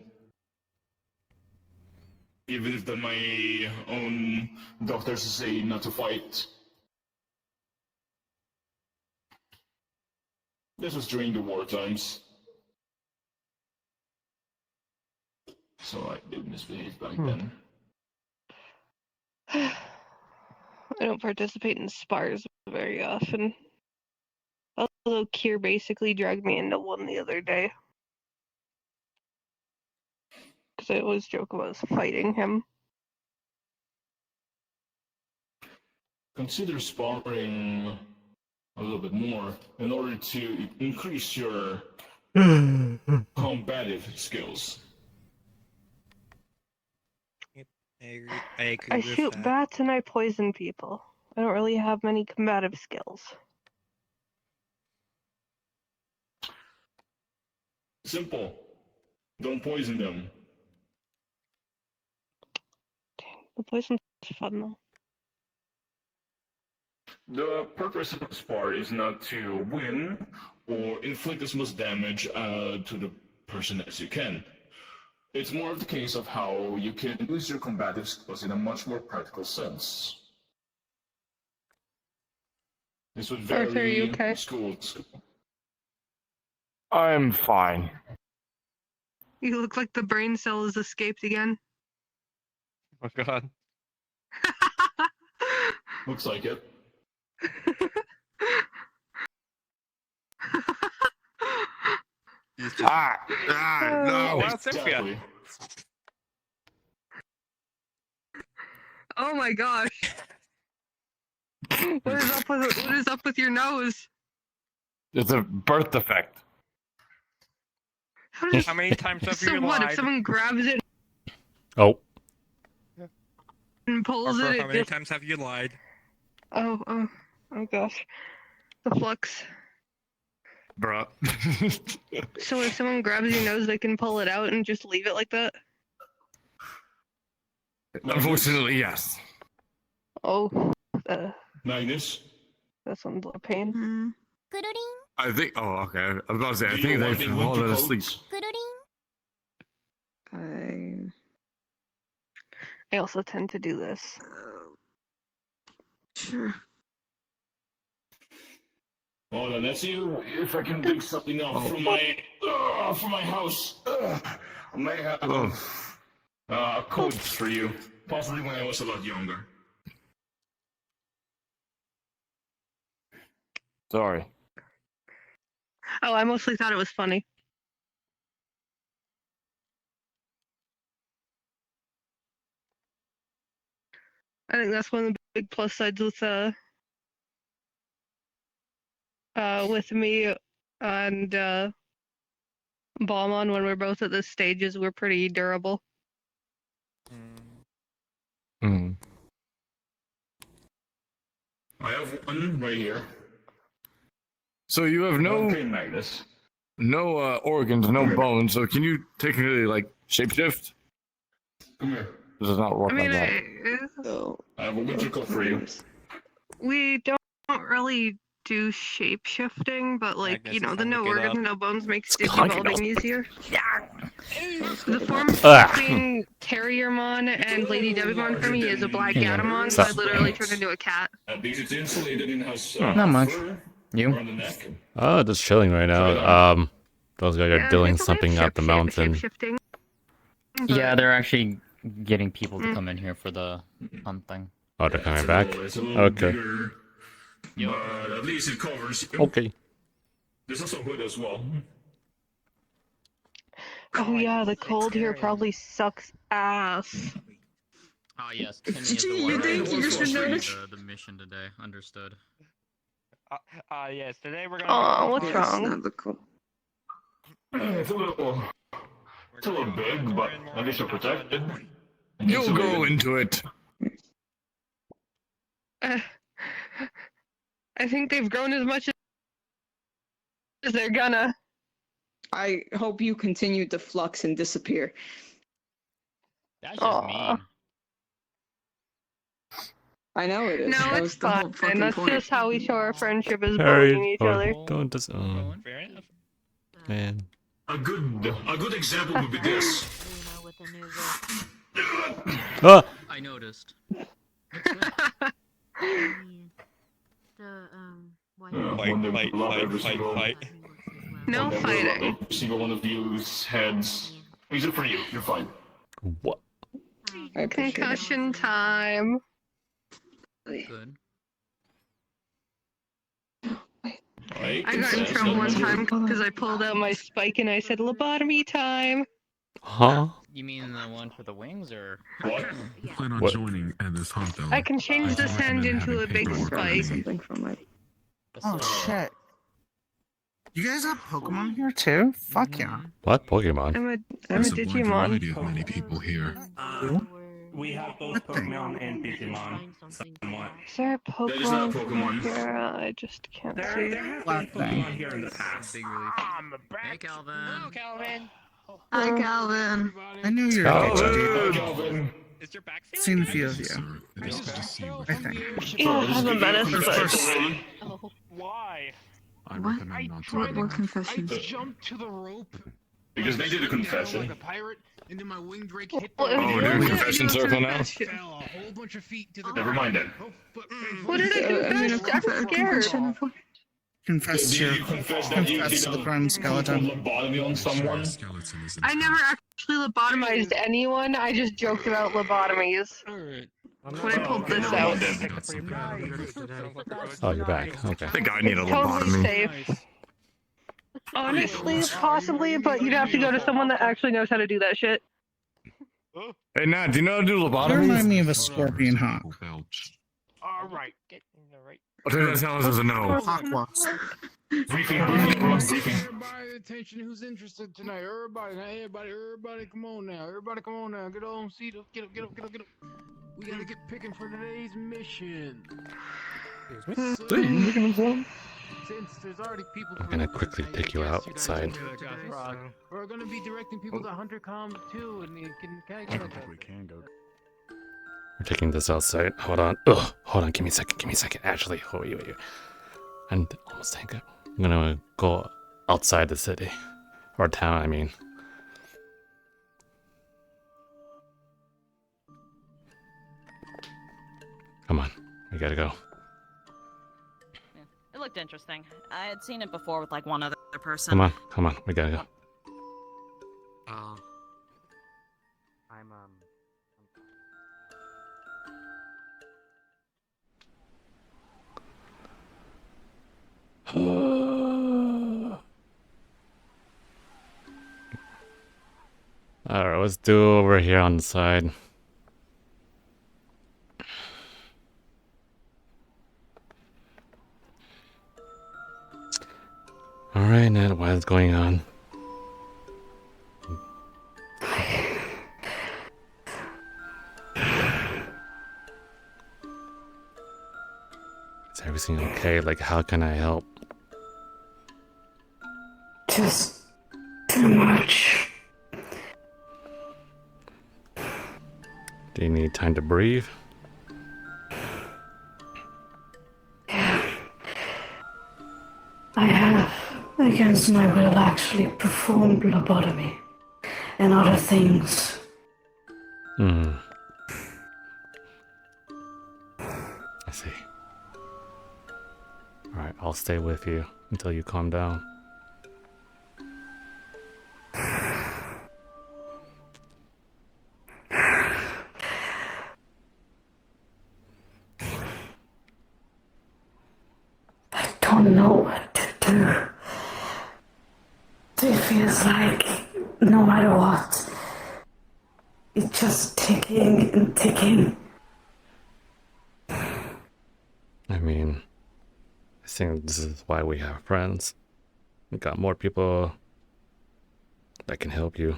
Even if my own doctors say not to fight. This was during the war times. So I did misbehave back then. I don't participate in spars very often. Although Kier basically dragged me into one the other day. Because I always joke about fighting him. Consider sparring a little bit more in order to increase your combative skills. I agree I with shoot that. bats and I poison people. I don't really have many combative skills. Simple. Don't poison them. The poison's fun though. The purpose of the spar is not to win or inflict as much damage to the person as you can. It's more of the case of how you can use your combative skills in a much more practical sense. This would vary Arthur, are you okay? school to school. I'm fine. You look like the brain cell has escaped again. Oh god. Looks like it. He's just... no. Well, Cynthia. Exactly. Oh my gosh. What is up with your nose? It's a birth defect. How many times have So you what? lied? If someone grabs it Oh. and pulls Arthur, it, how many times have you lied? Oh gosh. The flux. Bruh. So if someone grabs your nose, they can pull it out and just leave it like that? Unfortunately, yes. Oh. Magnus? This one's a pain. I think. Oh, okay. I was about to say. I Do think you they want me fallen to asleep. I also tend to do this. Sure. Hold on, let's see if I can dig something out from my house. I may have codes for you. Possibly when I was a lot younger. Sorry. Oh, I mostly thought it was funny. I think that's one of the big plus sides with me and Balmon when we're both at this stage is we're pretty durable. Mm. I have one right here. So you have no Magnus. no organs, no bones. So can you technically like shapeshift? Come here. This does not work I mean, like that. I have a winter coat for you. we don't really do shape shifting, but like Magnus, you know, if the I no look it organs, up- no bones makes kind of evolving easier. The form Ah. between Terriermon and Lady Devimon for me is a black Yeah. Gatomon, So- so I literally turned into a cat. Because it's insulated and has Not much. fur You? around the neck. Oh, just chilling right now. Those guys are doing something up the mountain. Shifting. Yeah, they're actually getting people to come in here for the hunt thing. Oh, they're coming back? It's a little Okay. bigger, but at least it covers you. Okay. There's also hood as well. Oh yeah, the cold here probably sucks ass. Ah, yes. Timmy is Gee, the you one think who you just orchestrated noticed? the mission today. Understood. Yes, today we're Aw, what's That's wrong? not the cool. It's a little big, but at least you're protected. You'll grow into it. I think they've grown as much as they're gonna. I hope you continue to flux and disappear. That's just mean. I know it is. No, that it's was the whole fine. fucking That's point. just how we show our friendship is Harry, bullying each other. don't dis- oh, Fair enough. man. A good example would be this. Ah! I noticed. Fight. No fighting. Every single one of you's heads. Except for you, you're fine. What? Concussion time. Good. Right? I got in trouble one time because I pulled out my spike and I said lobotomy time. Huh? You mean the one for the wings, or? What? Plan on What? joining in this hunt, though. I can change the sand into a big paperwork spike. Something from my. Oh shit. You guys have Pokemon here too? Fuck yeah. What? Pokemon? I'm a There's a wide Digimon. variety of many people here. We have both Pokemon and Digimon. Somewhat. Is there a That is not Pokemon Pokemon. here? I just can't see. There have been Pokemon here in the past. Big relief. Hey, Calvin. Hello, Calvin. Hi, Calvin. I knew you were Calvin. a Calvin. Is your back Seen a few of you. It is to see what I think. You have a menace, Of but course. Why? I What? recommend not to. What confession? Jumped to the rope. Because they did a confession. Like a pirate, and then my wing break hit What the Oh, we're doing did I confession do circle now? confession? fell a whole bunch of feet to the Never mind then. What did I confess? I'm scared. Confess your Confess that you confess did to the a prime skeleton. lobotomy on someone. Skeleton is I never actually lobotomized anyone. I just joked about lobotomies when I pulled this out. Oh, you're back. Okay. I think I need a Totally lobotomy. safe. Honestly, possibly, but you'd have to go to someone that actually knows how to do that shit. Hey, Nat, do you know how to do You lobotomies? remind me of a scorpion hawk. All right. Get in the right. I'll tell you that sounds as a no. Hawk walks. Briefing. Everybody, attention. Who's interested tonight? Everybody, come on now. Everybody, come on now. Get on seat. Get up. We gotta get picking for today's mission. Since there's already people. I'm gonna quickly pick you outside. We're gonna be directing people to HunterCom 2, and you can kind of get We can go. We're taking this outside. Hold on. Ugh. Hold on. Give me a second. Give me a second. Actually, wait. I'm almost thinking. I'm gonna go outside the city. Or town, I mean. Come on. We gotta go. It looked interesting. I had seen it before with like one other person. Come on. We gotta go. Alright, let's do over here on the side. Alright, Ned, what is going on? Is everything okay? Like, how can I help? Just too much. Do you need time to breathe? I have, against my will, actually performed lobotomy and other things. I see. Alright, I'll stay with you until you calm down. I don't know what to do. It feels like no matter what, it's just ticking and ticking. I mean, I think this is why we have friends. We got more people that can help you.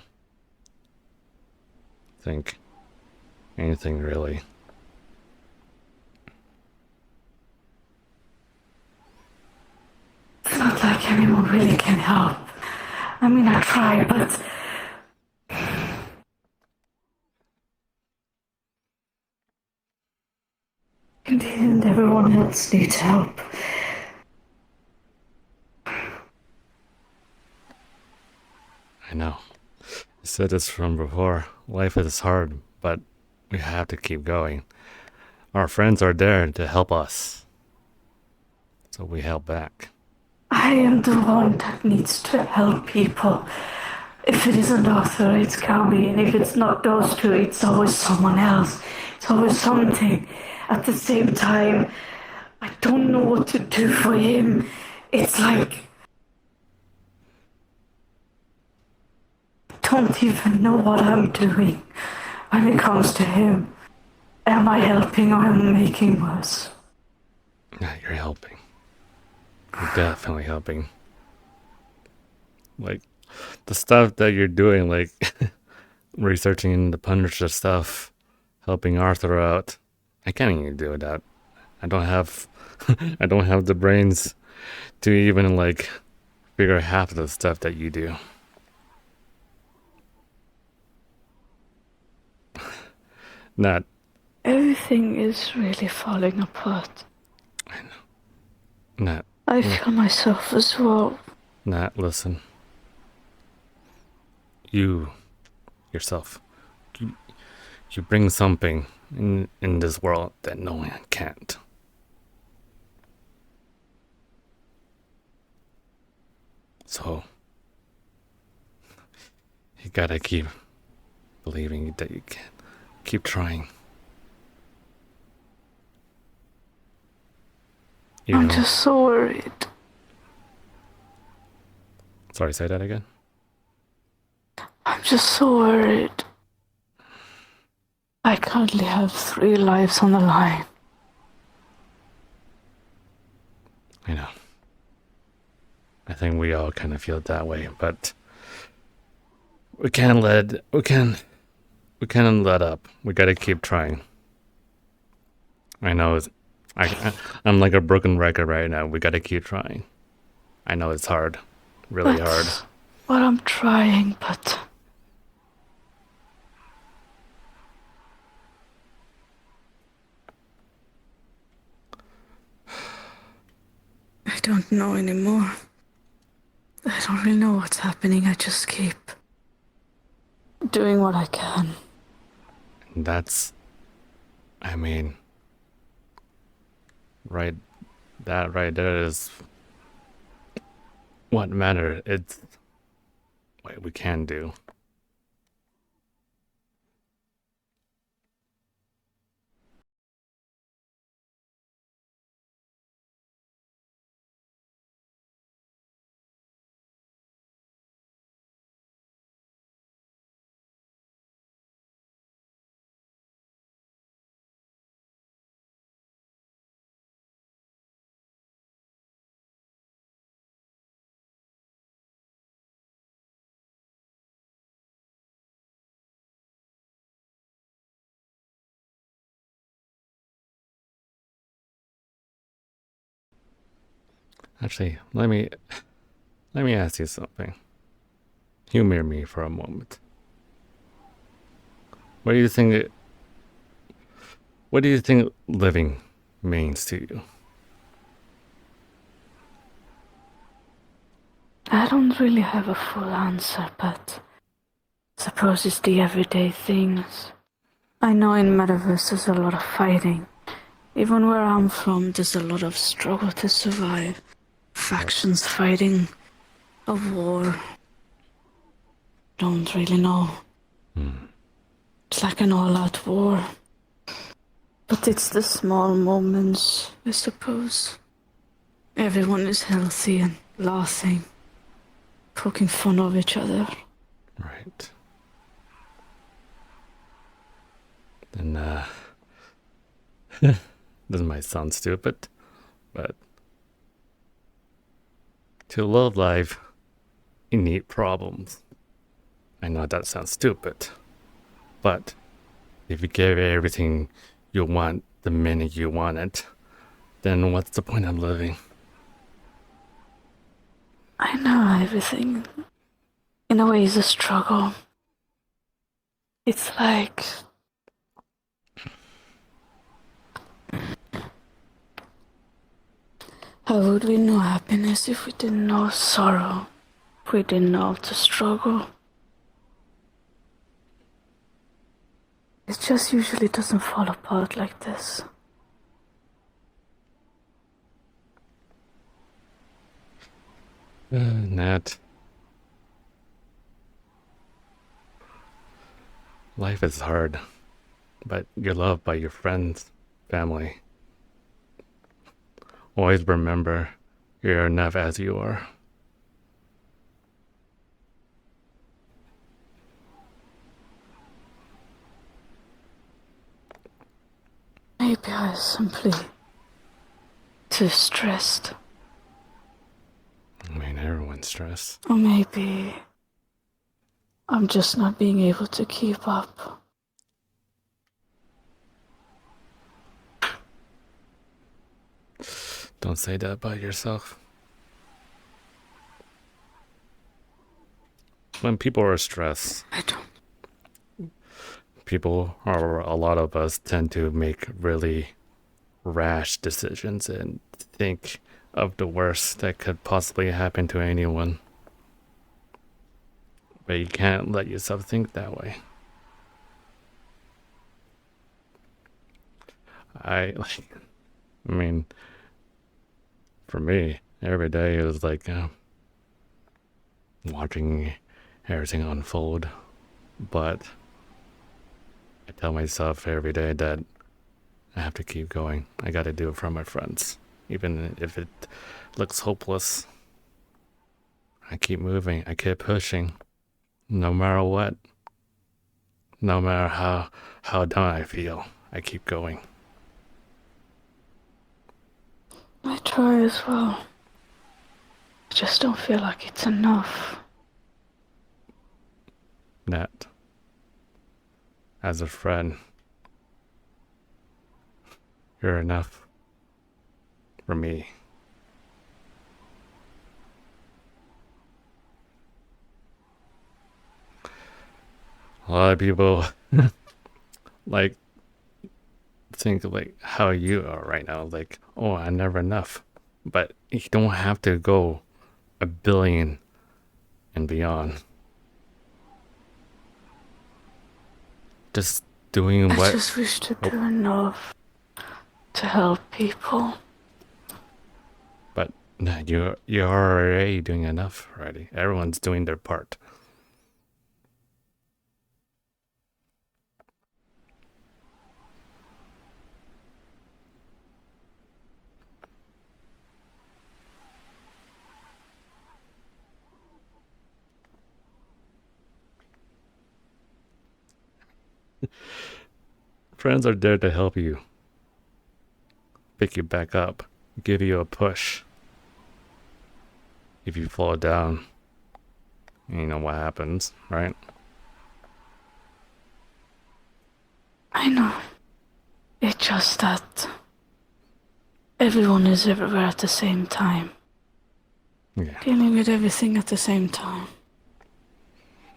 Think anything really. It's not like anyone really can help. I mean, I try, but in the end, everyone else needs help. I know. I said this from before. Life is hard, but we have to keep going. Our friends are there to help us. So we help back. I am the one that needs to help people. If it isn't Arthur, it's Calby, and if it's not those two, it's always someone else. It's always something. At the same time, I don't know what to do for him. It's like I don't even know what I'm doing when it comes to him. Am I helping or am I making worse? Yeah, you're helping. You're definitely helping. Like, the stuff that you're doing, like researching the Punisher stuff, helping Arthur out. I can't even do that. I don't have I don't have the brains to even like figure out half of the stuff that you do. Not Everything is really falling apart. Nat. I feel myself as well. Nat, listen. You yourself. You bring something in this world that no one can't. So you gotta keep believing that you can. Keep trying. I'm just so worried. Sorry, say that again? I'm just so worried. I currently have 3 lives on the line. I know. I think we all kind of feel that way, but we can't let up. We gotta keep trying. I know I'm like a broken record right now. We gotta keep trying. I know it's hard. Really hard. Well, I'm trying, but don't know anymore. I don't really know what's happening. I just keep doing what I can. That's, I mean, right, that right there is what matters. It's what we can do. Actually, let me ask you something. Humor me for a moment. What do you think living means to you? I don't really have a full answer, but suppose it's the everyday things. I know in Metaverse there's a lot of fighting. Even where I'm from, there's a lot of struggle to survive. Factions fighting, a war. Don't really know. It's like an all-out war. But it's the small moments, I suppose. Everyone is healthy and laughing, poking fun of each other. Right. Then, this might sound stupid, but to love life, you need problems. I know that sounds stupid, but if you give everything you want the minute you want it, then what's the point of living? I know everything, in a way, is a struggle. It's like... How would we know happiness if we didn't know sorrow? If we didn't know to struggle? It just usually doesn't fall apart like this. Nat. Life is hard, but you're loved by your friends, family. Always remember, you're enough as you are. Maybe I was simply too stressed. I mean, everyone's stressed. Or maybe I'm just not being able to keep up. Don't say that about yourself. When people are stressed, a lot of us tend to make really rash decisions and think of the worst that could possibly happen to anyone. But you can't let yourself think that way. I mean, for me, every day is like watching everything unfold. But I tell myself every day that I have to keep going. I gotta do it for my friends. Even if it looks hopeless, I keep moving. I keep pushing. No matter what. No matter how down I feel, I keep going. I try as well. I just don't feel like it's enough. Nat, as a friend, you're enough for me. A lot of people like think like how you are right now, like, oh, I'm never enough. But you don't have to go 1 billion and beyond. Just doing I what... just wish to do enough to help people. But you're already doing enough already. Everyone's doing their part. Friends are there to help you. Pick you back up. Give you a push. If you fall down, you know what happens, right? I know. It's just that everyone is everywhere at the same time. Yeah. Dealing with everything at the same time.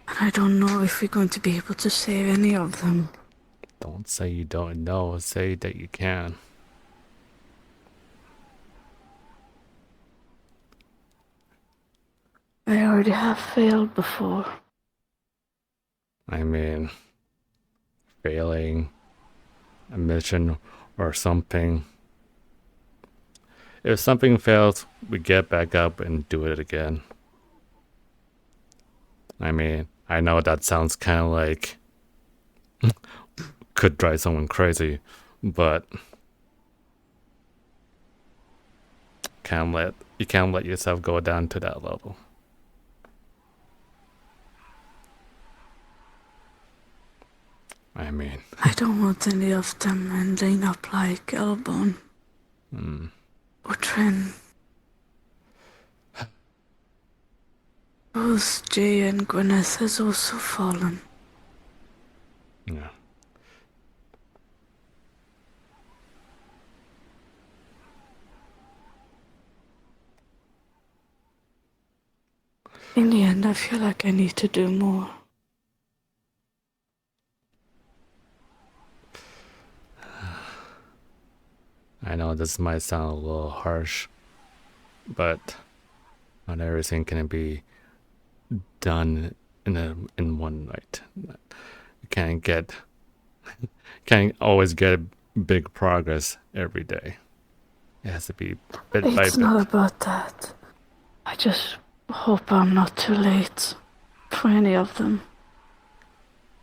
And I don't know if we're going to be able to save any of them. Don't say you don't know. Say that you can. I already have failed before. I mean, failing a mission or something. If something fails, we get back up and do it again. I mean, I know that sounds kind of like could drive someone crazy, but you can't let yourself go down to that level. I mean, I don't want any of them ending up like Elbon or Tren. Both Jay and Gwyneth has also fallen. Yeah. In the end, I feel like I need to do more. I know this might sound a little harsh, but not everything can be done in one night. You can't always get big progress every day. It has to be bit by bit. It's not about that. I just hope I'm not too late for any of them.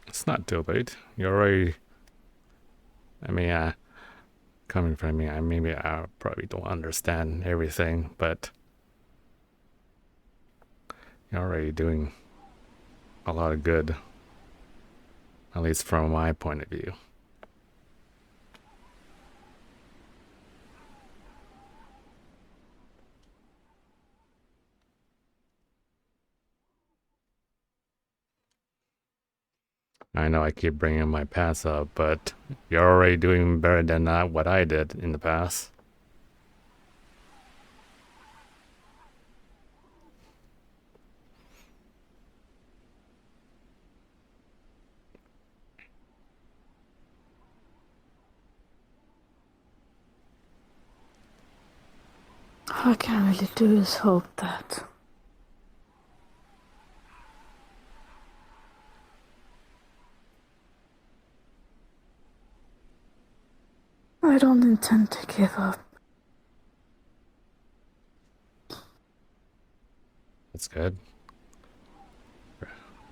It's not too late. You're already... I mean, coming from me, maybe I probably don't understand everything, but you're already doing a lot of good. At least from my point of view. I know I keep bringing my past up, but you're already doing better than what I did in the past. All I can really do is hope that I don't intend to give up. That's good.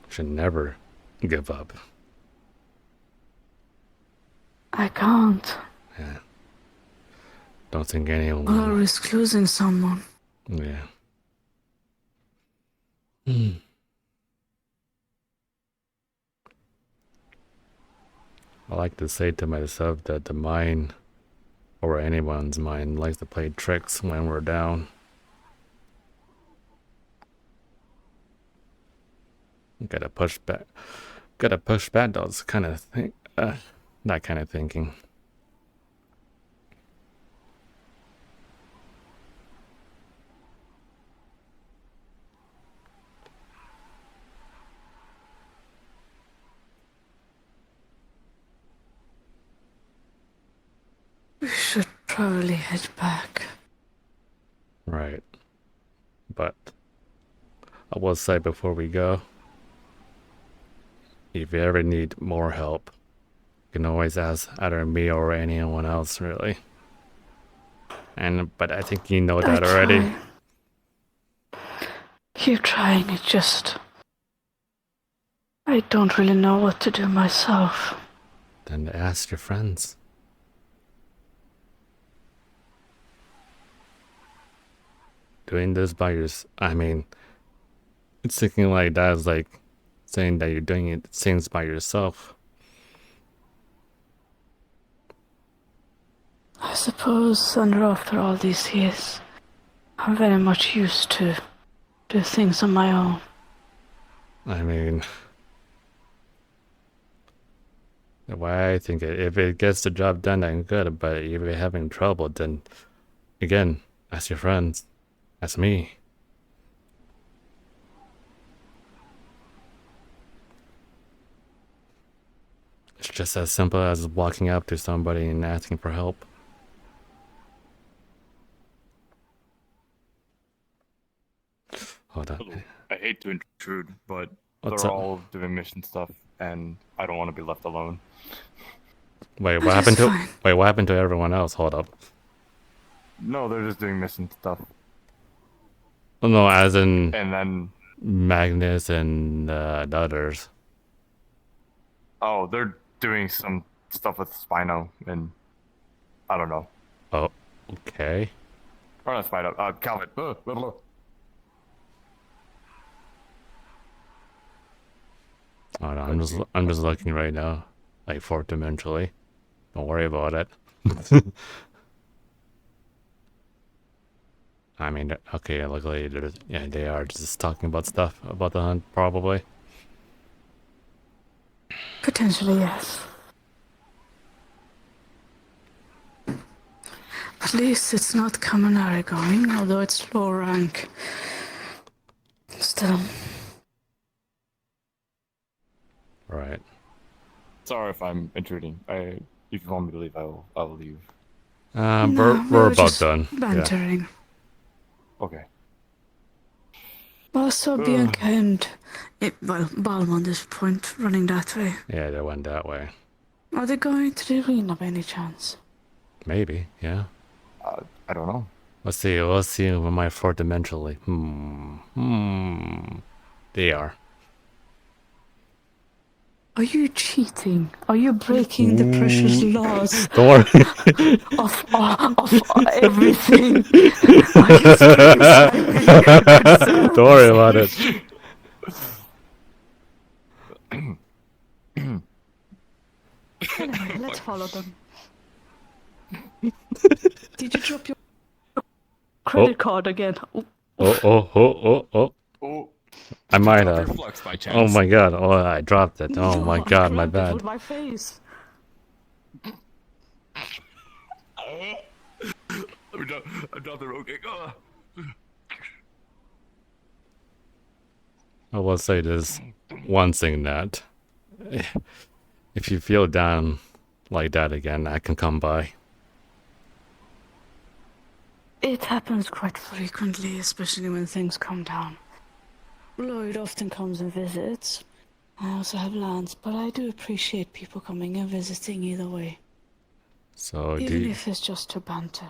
Should never give up. I can't. Yeah. Don't think anyone I'll will. risk losing someone. Yeah. I like to say to myself that the mind, or anyone's mind, likes to play tricks when we're down. Gotta push back those kind of thing. That kind of thinking. We should probably head back. I will say before we go, if you ever need more help, you can always ask either me or anyone else, really. But I think you know that already. Keep trying, it just... I don't really know what to do myself. Then ask your friends. Doing this by yourself, I mean, it's thinking like that is like saying that you're doing it things by yourself. I suppose, after all these years, I'm very much used to do things on my own. I mean, why I think if it gets the job done, then good. But if you're having trouble, then again, ask your friends. Ask me. It's just as simple as walking up to somebody and asking for help. Hold on. I hate to intrude, but What's they're up? all doing mission stuff, and I don't want to be left alone. What happened to everyone else? Hold up. No, they're just doing mission stuff. Oh, no, as in And then Magnus and the others. oh, they're doing some stuff with Spino, and I don't know. Oh, okay. Or not Spino, Calvin. Oh, no, I'm just looking right now, like fourth dimensionally. Don't worry about it. I mean, okay, luckily, yeah, they are just talking about stuff about the hunt, probably. Potentially, yes. At least it's not Kaminari going, although it's low rank. Still. Right. Sorry if I'm intruding. If you want me to leave, I'll leave. We're about done. Bantering. Yeah. Okay. Also, Bianca and Balm on this point, running that way. Yeah, they went that way. Are they going to the arena by any chance? Maybe, yeah. I don't know. Let's see with my fourth dimensionally. They are. Are you cheating? Are you breaking the precious laws? Don't worry. of everything? Don't worry about it. Anyway, let's follow them. Did you drop your credit card again? Oh. I might have. Flux by chance. Oh my god. Oh, I dropped it. Oh my god, my bad. With my face. I dropped the rogue. I will say this one thing that if you feel down like that again, I can come by. It happens quite frequently, especially when things calm down. Lloyd often comes and visits. I also have lands, but I do appreciate people coming and visiting either way. So even if it's just to banter.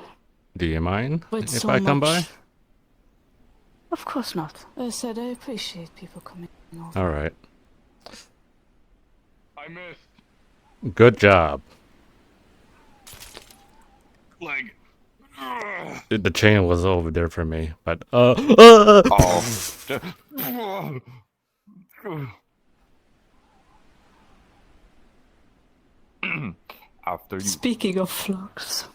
Do you mind With if so I come by? much- Of course not. I said I appreciate people coming over. All right. I missed. Good job. Leg. The chain was over there for me, but After you. Speaking of flux.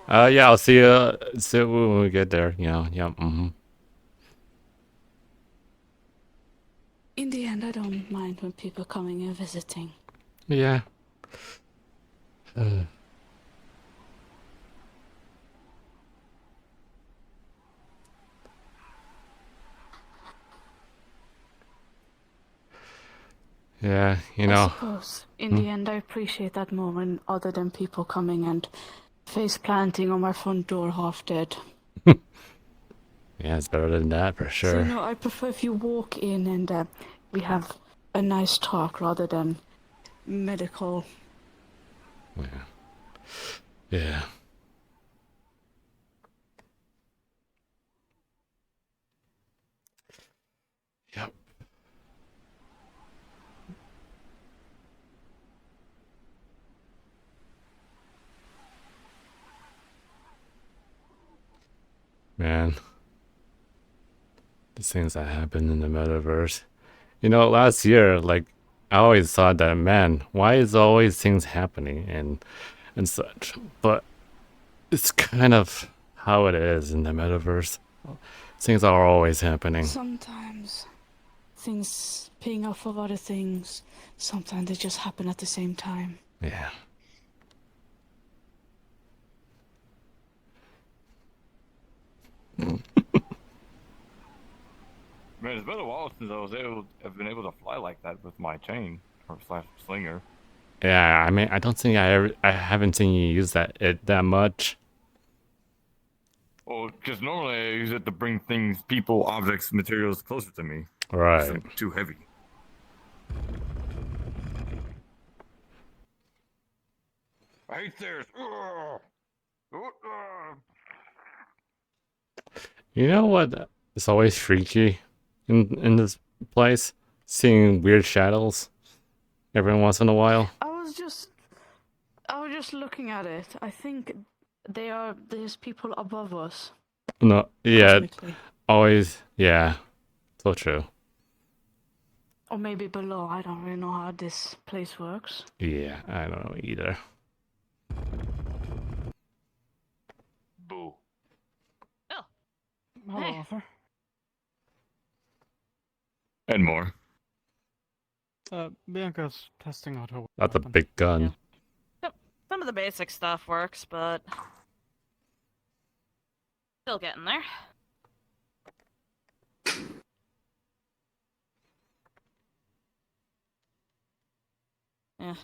Yeah, I'll see you when we get there. Yeah. In the end, I don't mind when people coming and visiting. Yeah. Yeah, you I know. suppose, in the end, I appreciate that more when other than people coming and face planting on my front door half dead. Yeah, it's better than that for So, sure. I prefer if you walk in and we have a nice talk rather than medical. Yeah. Yeah. Yep. Man. These things that happen in the metaverse. You know, last year, like, I always thought that, man, why is always things happening and such? But it's kind of how it is in the metaverse. Things are always happening. Sometimes things ping off of other things. Sometimes they just happen at the same time. Yeah. Man, it's been a while since I've been able to fly like that with my chain or slash slinger. Yeah, I mean, I don't think I haven't seen you use that much. Well, because normally I use it to bring things, people, objects, materials closer to me. Right. I'm too heavy. I hate stairs. You know what is always freaky in this place? Seeing weird shadows every once in a while. I was just looking at it. I think there's people above us. No, yeah, Cosmically. always, yeah, so true. Or maybe below. I don't really know how this place works. Yeah, I don't know either. Boo. Oh. Hello, Hey. officer. And more. Bianca's testing out her That's a weapon. big gun. Some of the basic stuff works, but still getting there. Yeah,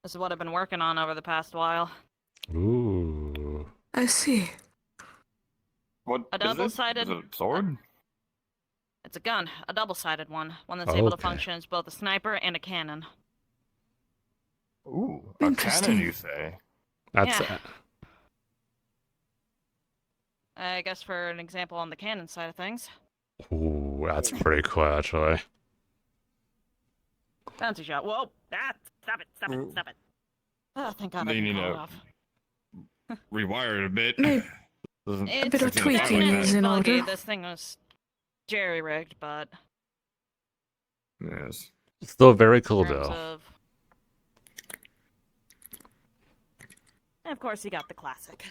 this is what I've been working on over the past while. Ooh. I see. What A double-sided. Is it a sword? It's a gun, a double-sided one that's able to Okay. function as both a sniper and a cannon. Ooh, a Interesting. cannon, you say? That's Yeah. I guess for an example on the cannon side of things. ooh, that's pretty cool actually. Bouncy shot. Whoa! Ah! Stop it! Stop it! Stop it! Oh, thank God I Then didn't you call it know, off. rewire it a bit. Maybe. Doesn't bit of actually tweaking fight like definitely is that. in buggy. order. This thing was jerry-rigged, but Yes. Still very cool in terms though. of... And of course, you got the classic.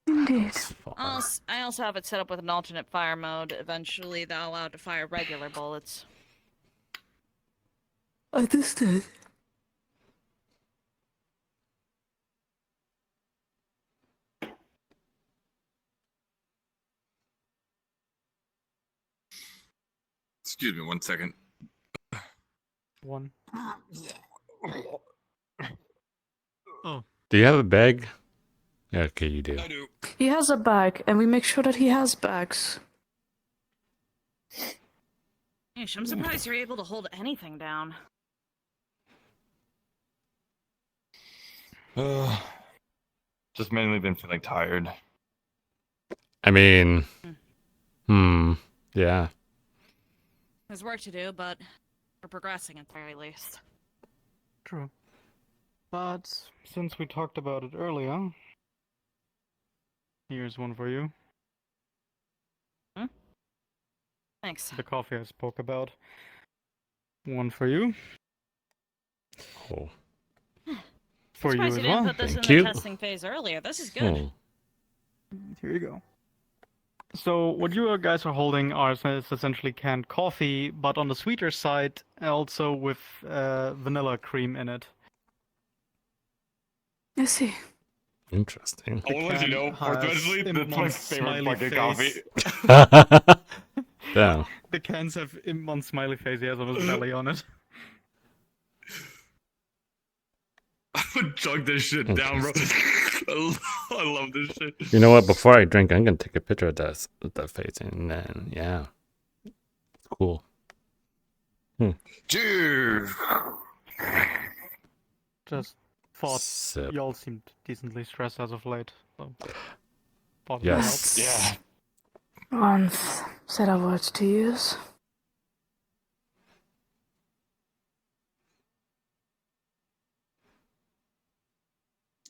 Indeed. I also have it set up with an alternate fire mode. Eventually, they'll allow it to fire regular bullets. Understood. Excuse me 1 second. One. Oh. Do you have a bag? Yeah, okay, you do. I do. He has a bag, and we make sure that he has bags. Yeesh, I'm surprised you're able to hold anything down. Just mainly been feeling tired. I mean, yeah. There's work to do, but we're progressing at the very least. True. But since we talked about it earlier, here's one for you. Thanks. The coffee I spoke about. One for you. Oh. For you Surprised as you didn't well. put this Thank in you. the testing phase earlier. This is good. Oh. Here you go. So what you guys are holding is essentially canned coffee, but on the sweeter side, also with vanilla cream in it. I see. Interesting. I want to let you know, personally, that's my favorite fucking coffee. Damn. The cans have Immon's smiley face he has on his belly on it. Chug this shit down, bro. I love this shit. You know what? Before I drink, I'm gonna take a picture of that face, and then yeah, cool. Cheers. Just thought Sip. you all seemed decently stressed as of late. So thought it Yes. would help. Yeah. Once said a word to use.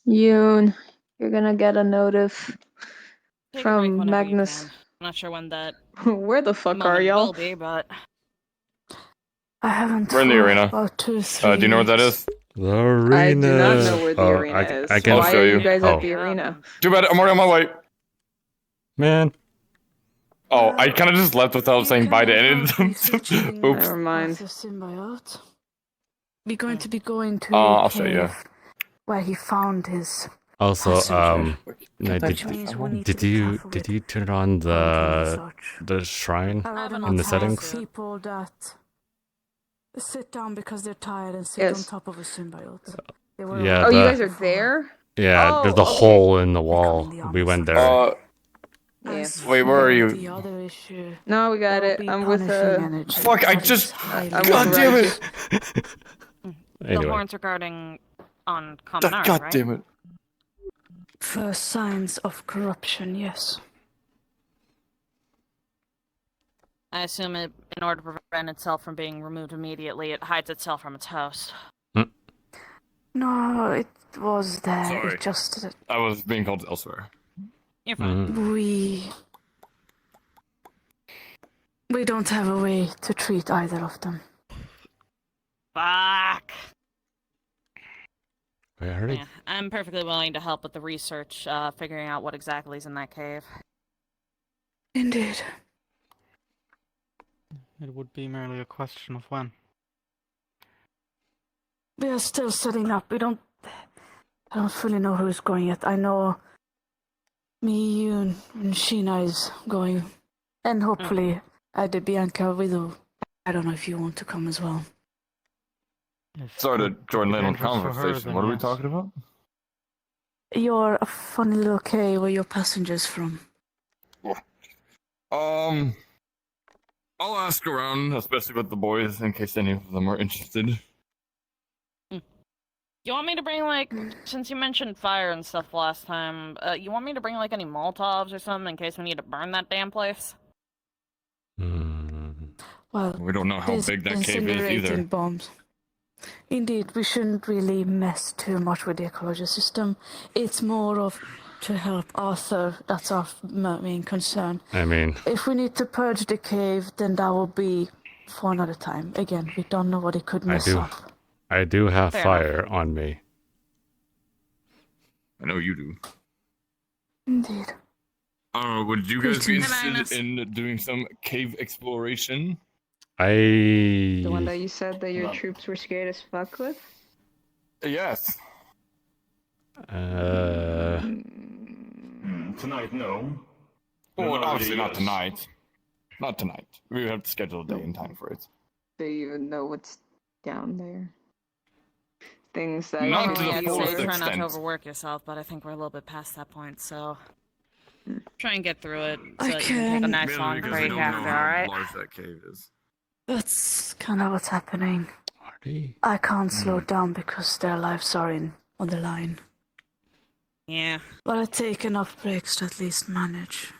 Yoon, you're gonna get a notif Take a break from whenever you Magnus. can. I'm not sure when that Where the fuck are moment y'all? will be, but I haven't We're in the for arena. about 2 or 3 Do you know what that is? The arena. I do not know where the arena is. I can Why show are you. you guys Oh. at the arena? Too bad. I'm already on my way. Man. Oh, I kind of just left without saying bye to any of them. Oops. Never mind. Arthur symbiote. We're going to be going to I'll a show you. cave where he found his Also, passenger. no, Which means we need to be careful did with you turn on the shrine I rather in not the have settings? people that sit down because they're tired and sit on Yes. top of a symbiote. They were Yeah. Oh, you the- guys are there? Yeah, Oh, there's a okay. hole in the wall. We went there. Yeah. As Wait, where are for you? The other issue, No, we got there will it. be I'm with punishing energy. Fuck! I that is just. highly God damn it! the Anyway. horns regarding on Kaminari, God right? damn it! For signs of corruption, yes. I assume it, in order to prevent itself from being removed immediately, it hides itself from its host. No, it was there. Sorry. It just I was being called elsewhere. You're fine. we don't have a way to treat either of them. Fuck. Wait, I heard Yeah, I'm perfectly willing to help with the research, figuring out what exactly is in that cave. Indeed. It would be merely a question of when. We are still setting up. I don't fully know who's going yet. I know me, Yoon, and Sheena is going. And hopefully Ade Bianca Widow. I don't know if you want to come as well. Sorry to join late on dangerous for her, conversation. then What are we yes. talking about? You're a funny little cave where your passengers from. I'll ask around, especially with the boys, in case any of them are interested. You want me to bring, like, since you mentioned fire and stuff last time, you want me to bring, like, any Molotovs or something in case we need to burn that damn place? Well, We don't know how these big that cave is either. incinerating bombs. Indeed, we shouldn't really mess too much with the ecology system. It's more of to help Arthur. That's our main concern. I mean, If we need to purge the cave, then that will be for another time. Again, we don't know what it could mess up. I do have Fair fire on me. I know you do. Indeed. Would you guys be Hey, Magnus. interested in doing some cave exploration? The one that you said that your troops were scared as fuck with? Yes. Tonight, no. Well, Another obviously day, not yes. tonight. Not tonight. We would have to schedule a day and time for it. Do you even know what's down there? Things that Not could to the I'd be fullest say try not to extent. overwork yourself, but I think we're a little bit past that point, so try and get through it so I that you can take a can- nice Mainly long because we break don't know after, how alright? large that cave is. That's kind of what's happening. I can't slow down because their lives are on the line. Yeah. But I take enough breaks to at least manage.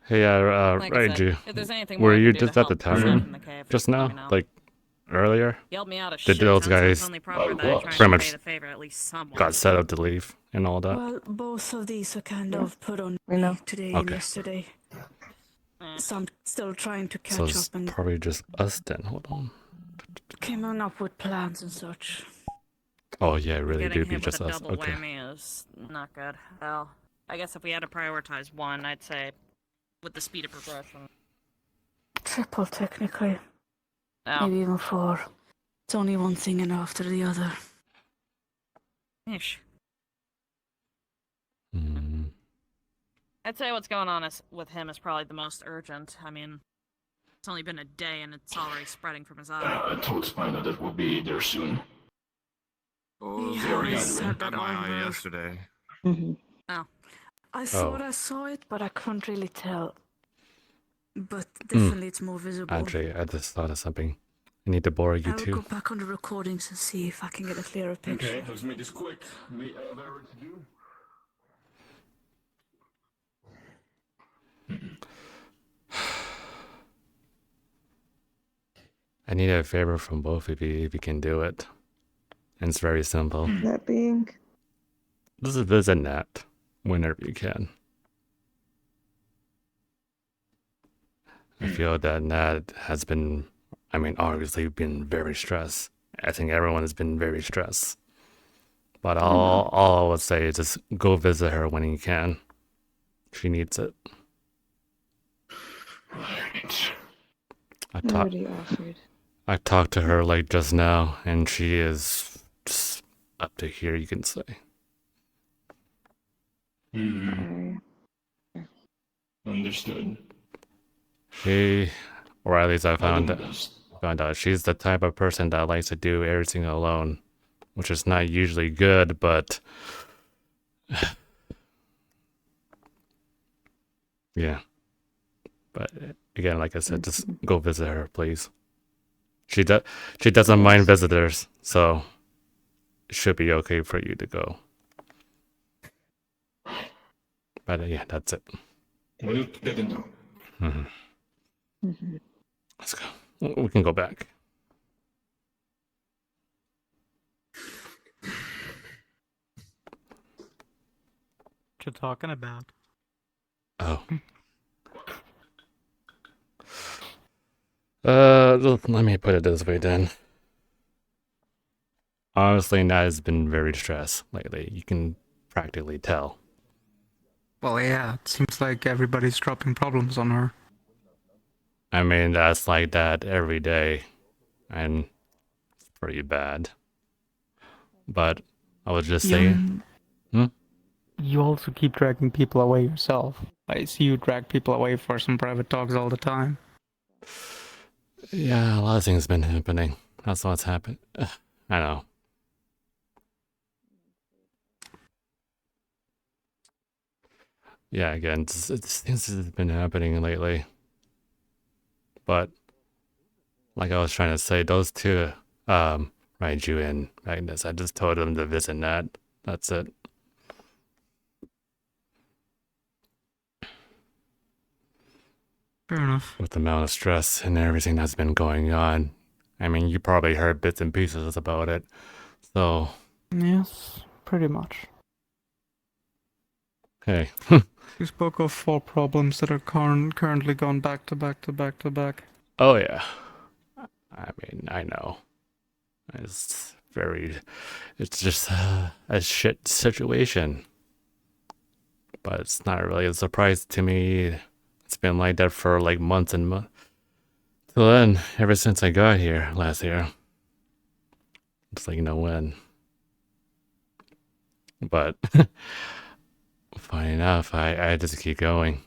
Hey, Like I said, Raiju, if there's anything were more I you can do just to at the help yourself in tavern the cave, just let now? me know. Like, earlier? You helped me out a Did shit those ton, so it's guys only proper that I try and pretty repay much the favor at least somewhat. got set up to leave and all that? Well, both of these are kind of put on know. today and Okay. yesterday. So I'm still trying to So catch it's up and probably just us then. Hold on. came up with plans and such. Oh yeah, it really Getting do be hit with just a us. double Okay. whammy is not good. Well, I guess if we had to prioritize one, I'd say with the speed of progression. Triple, technically. Oh. Maybe even 4. It's only one thing and after the other. Ish. Hmm. I'd say what's going on with him is probably the most urgent. I mean, it's only been a day and it's already spreading from his eye. I told Spina that we'll be there soon. Oh, Yeah, they already it's got that my eye armor. yesterday. Oh. I Oh. thought I saw it, but I couldn't really tell. But Hmm. definitely it's more visible. Actually, I just thought of something. I need to borrow you I will too. go back on the recordings and see if I can get a clearer picture. Okay, let's make this quick. I have error to do. I need a favor from both of you if you can do it. And it's very simple. That being? Just visit Nat whenever you can. I feel that Nat has been, obviously been very stressed. I think everyone has been very stressed. But all I would say is just go visit her when you can. She needs it. I already offered. I talked to her like just now, and she is just up to here, you can say. Understood. Or at least I I'll do found my best. out she's the type of person that likes to do everything alone, which is not usually good, but yeah. But again, like I said, just go visit her, please. She doesn't mind visitors, so it should be okay for you to go. But yeah, that's it. We'll get into Mm-hmm. Let's go. We can go back. What you talking about? Oh. Let me put it this way then. Honestly, Nat has been very stressed lately. You can practically tell. Well, yeah, it seems like everybody's dropping problems on her. That's like that every day, and it's pretty bad. But I was just saying. You also keep dragging people away yourself. I see you drag people away for some private talks all the time. Yeah, a lot of things been happening. That's what's happened. I know. Yeah, again, things have been happening lately. But like I was trying to say, those two, Raiju and Magnus, I just told them to visit Nat. That's it. Fair enough. With the amount of stress and everything that's been going on. You probably heard bits and pieces about it. So. Yes, pretty much. Hey. You spoke of 4 problems that are currently gone back to back to back to back. Oh, yeah. I know. It's just a shit situation. But it's not really a surprise to me. It's been like that for like months and months. Till then, ever since I got here last year. It's like, when. But, funny enough, I just keep going.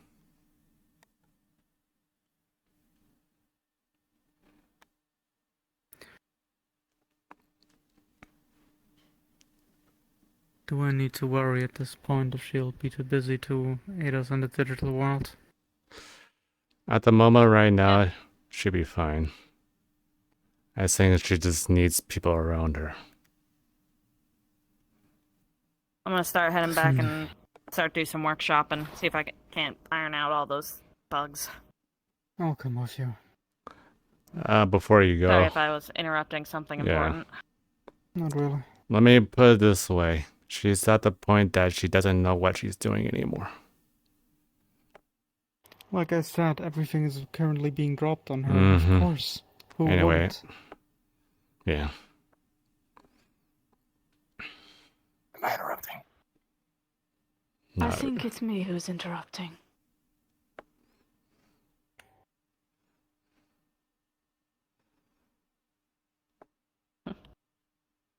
Do I need to worry at this point if she'll be too busy to aid us in the digital world? At the moment right now, she'll be fine. I think she just needs people around her. I'm gonna start heading back and start do some workshop and see if I can't iron out all those bugs. I'll come with you. Before you go. Sorry if I was interrupting something important. Not really. Let me put it this way. She's at the point that she doesn't know what she's doing anymore. Like I said, everything is currently being dropped on her, of course. Who wouldn't? Yeah. Am I interrupting? I think it's me who's interrupting.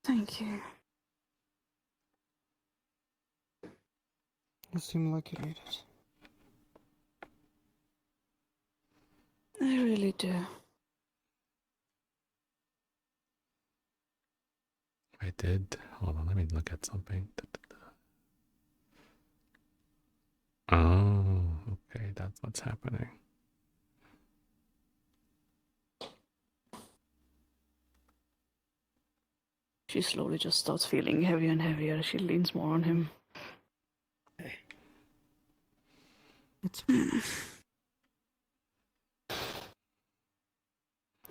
Thank you. You seem like you need it. I really do. I did. Hold on, let me look at something. Oh, okay, that's what's happening. She slowly just starts feeling heavier and heavier as she leans more on him.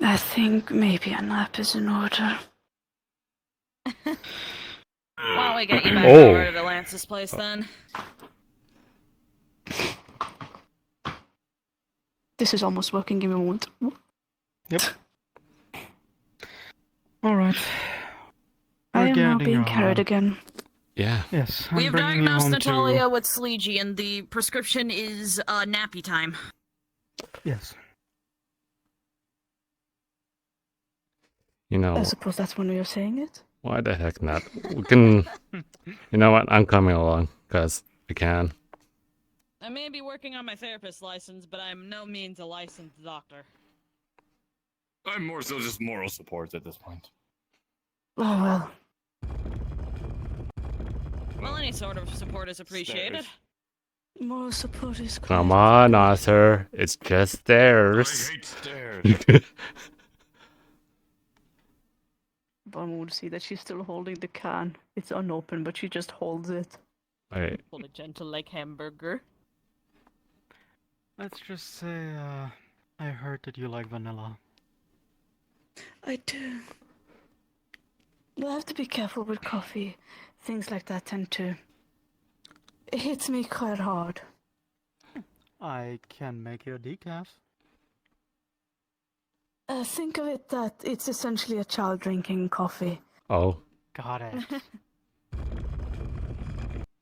I think maybe a nap is in order. Why don't we get you back Oh. over to Lance's place then? This is almost working. Give me a moment. Yep. All right. I We're am now getting being you carried home. again. Yeah. Yes, We I'm have bringing you diagnosed home Natalia to... with Sleegey, and the prescription is nappy time. Yes. You know, I suppose that's one way of saying it. why the heck not? We can. You know what? I'm coming along because I can. I may be working on my therapist license, but I'm no means a licensed doctor. I'm more so just moral support at this point. Oh well. Well, any sort of support is appreciated. Moral support is quite... Come on, Arthur. It's just stairs. I hate stairs. Bum would see that she's still holding the can. It's unopened, but she just holds it. Wait. Hold it gentle like hamburger. Let's just say, I heard that you like vanilla. I do. You'll have to be careful with coffee. Things like that tend to... It hits me quite hard. I can make you a decaf. Think of it that it's essentially a child drinking coffee. Oh. Got it.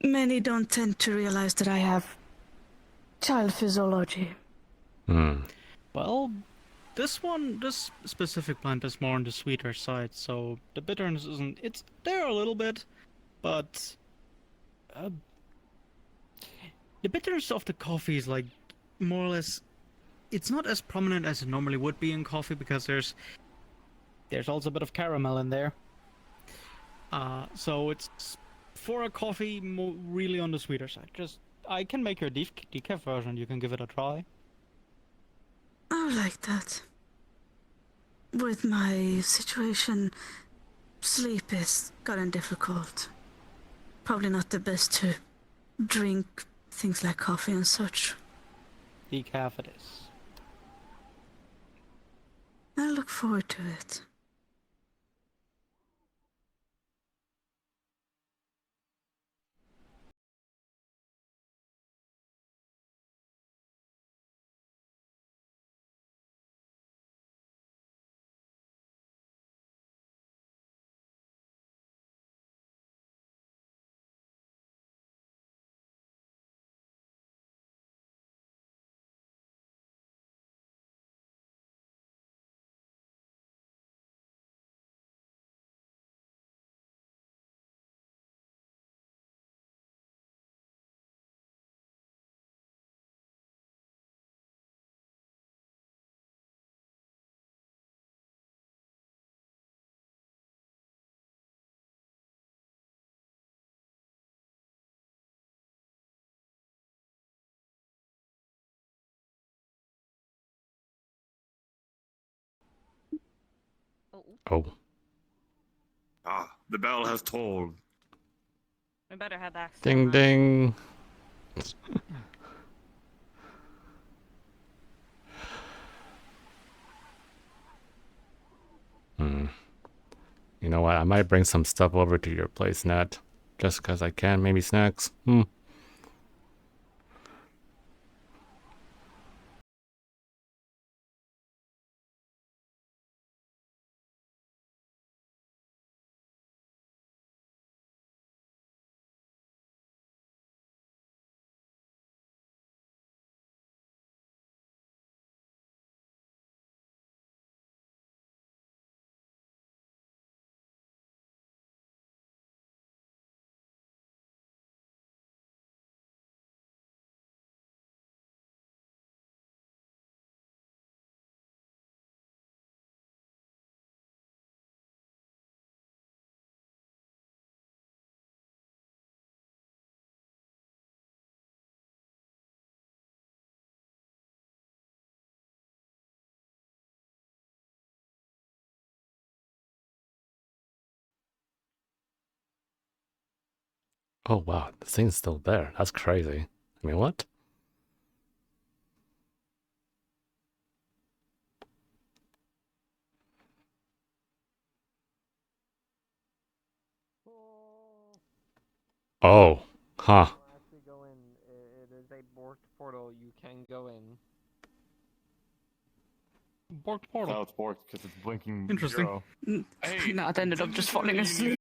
Many don't tend to realize that I have child physiology. Well, this specific plant is more on the sweeter side, so the bitterness isn't... It's there a little bit, but... the bitterness of the coffee is like, more or less... It's not as prominent as it normally would be in coffee, because there's also a bit of caramel in there. So it's, for a coffee, really on the sweeter side. I can make your decaf version, you can give it a try. I like that. With my situation, sleep is gotten difficult. Probably not the best to drink things like coffee and such. Decaf it is. I look forward to it. Oh. Ah, the bell has tolled. We better head back. Ding ding. You know what? I might bring some stuff over to your place, Nat. Just because I can. Maybe snacks. Oh wow, the thing's still there. That's crazy. I mean, what? Oh, huh. Actually go in. It is a borked portal. You can go in. Borked portal. No, it's borked because it's blinking Interesting. zero. Hey, No, it ended up just falling asleep.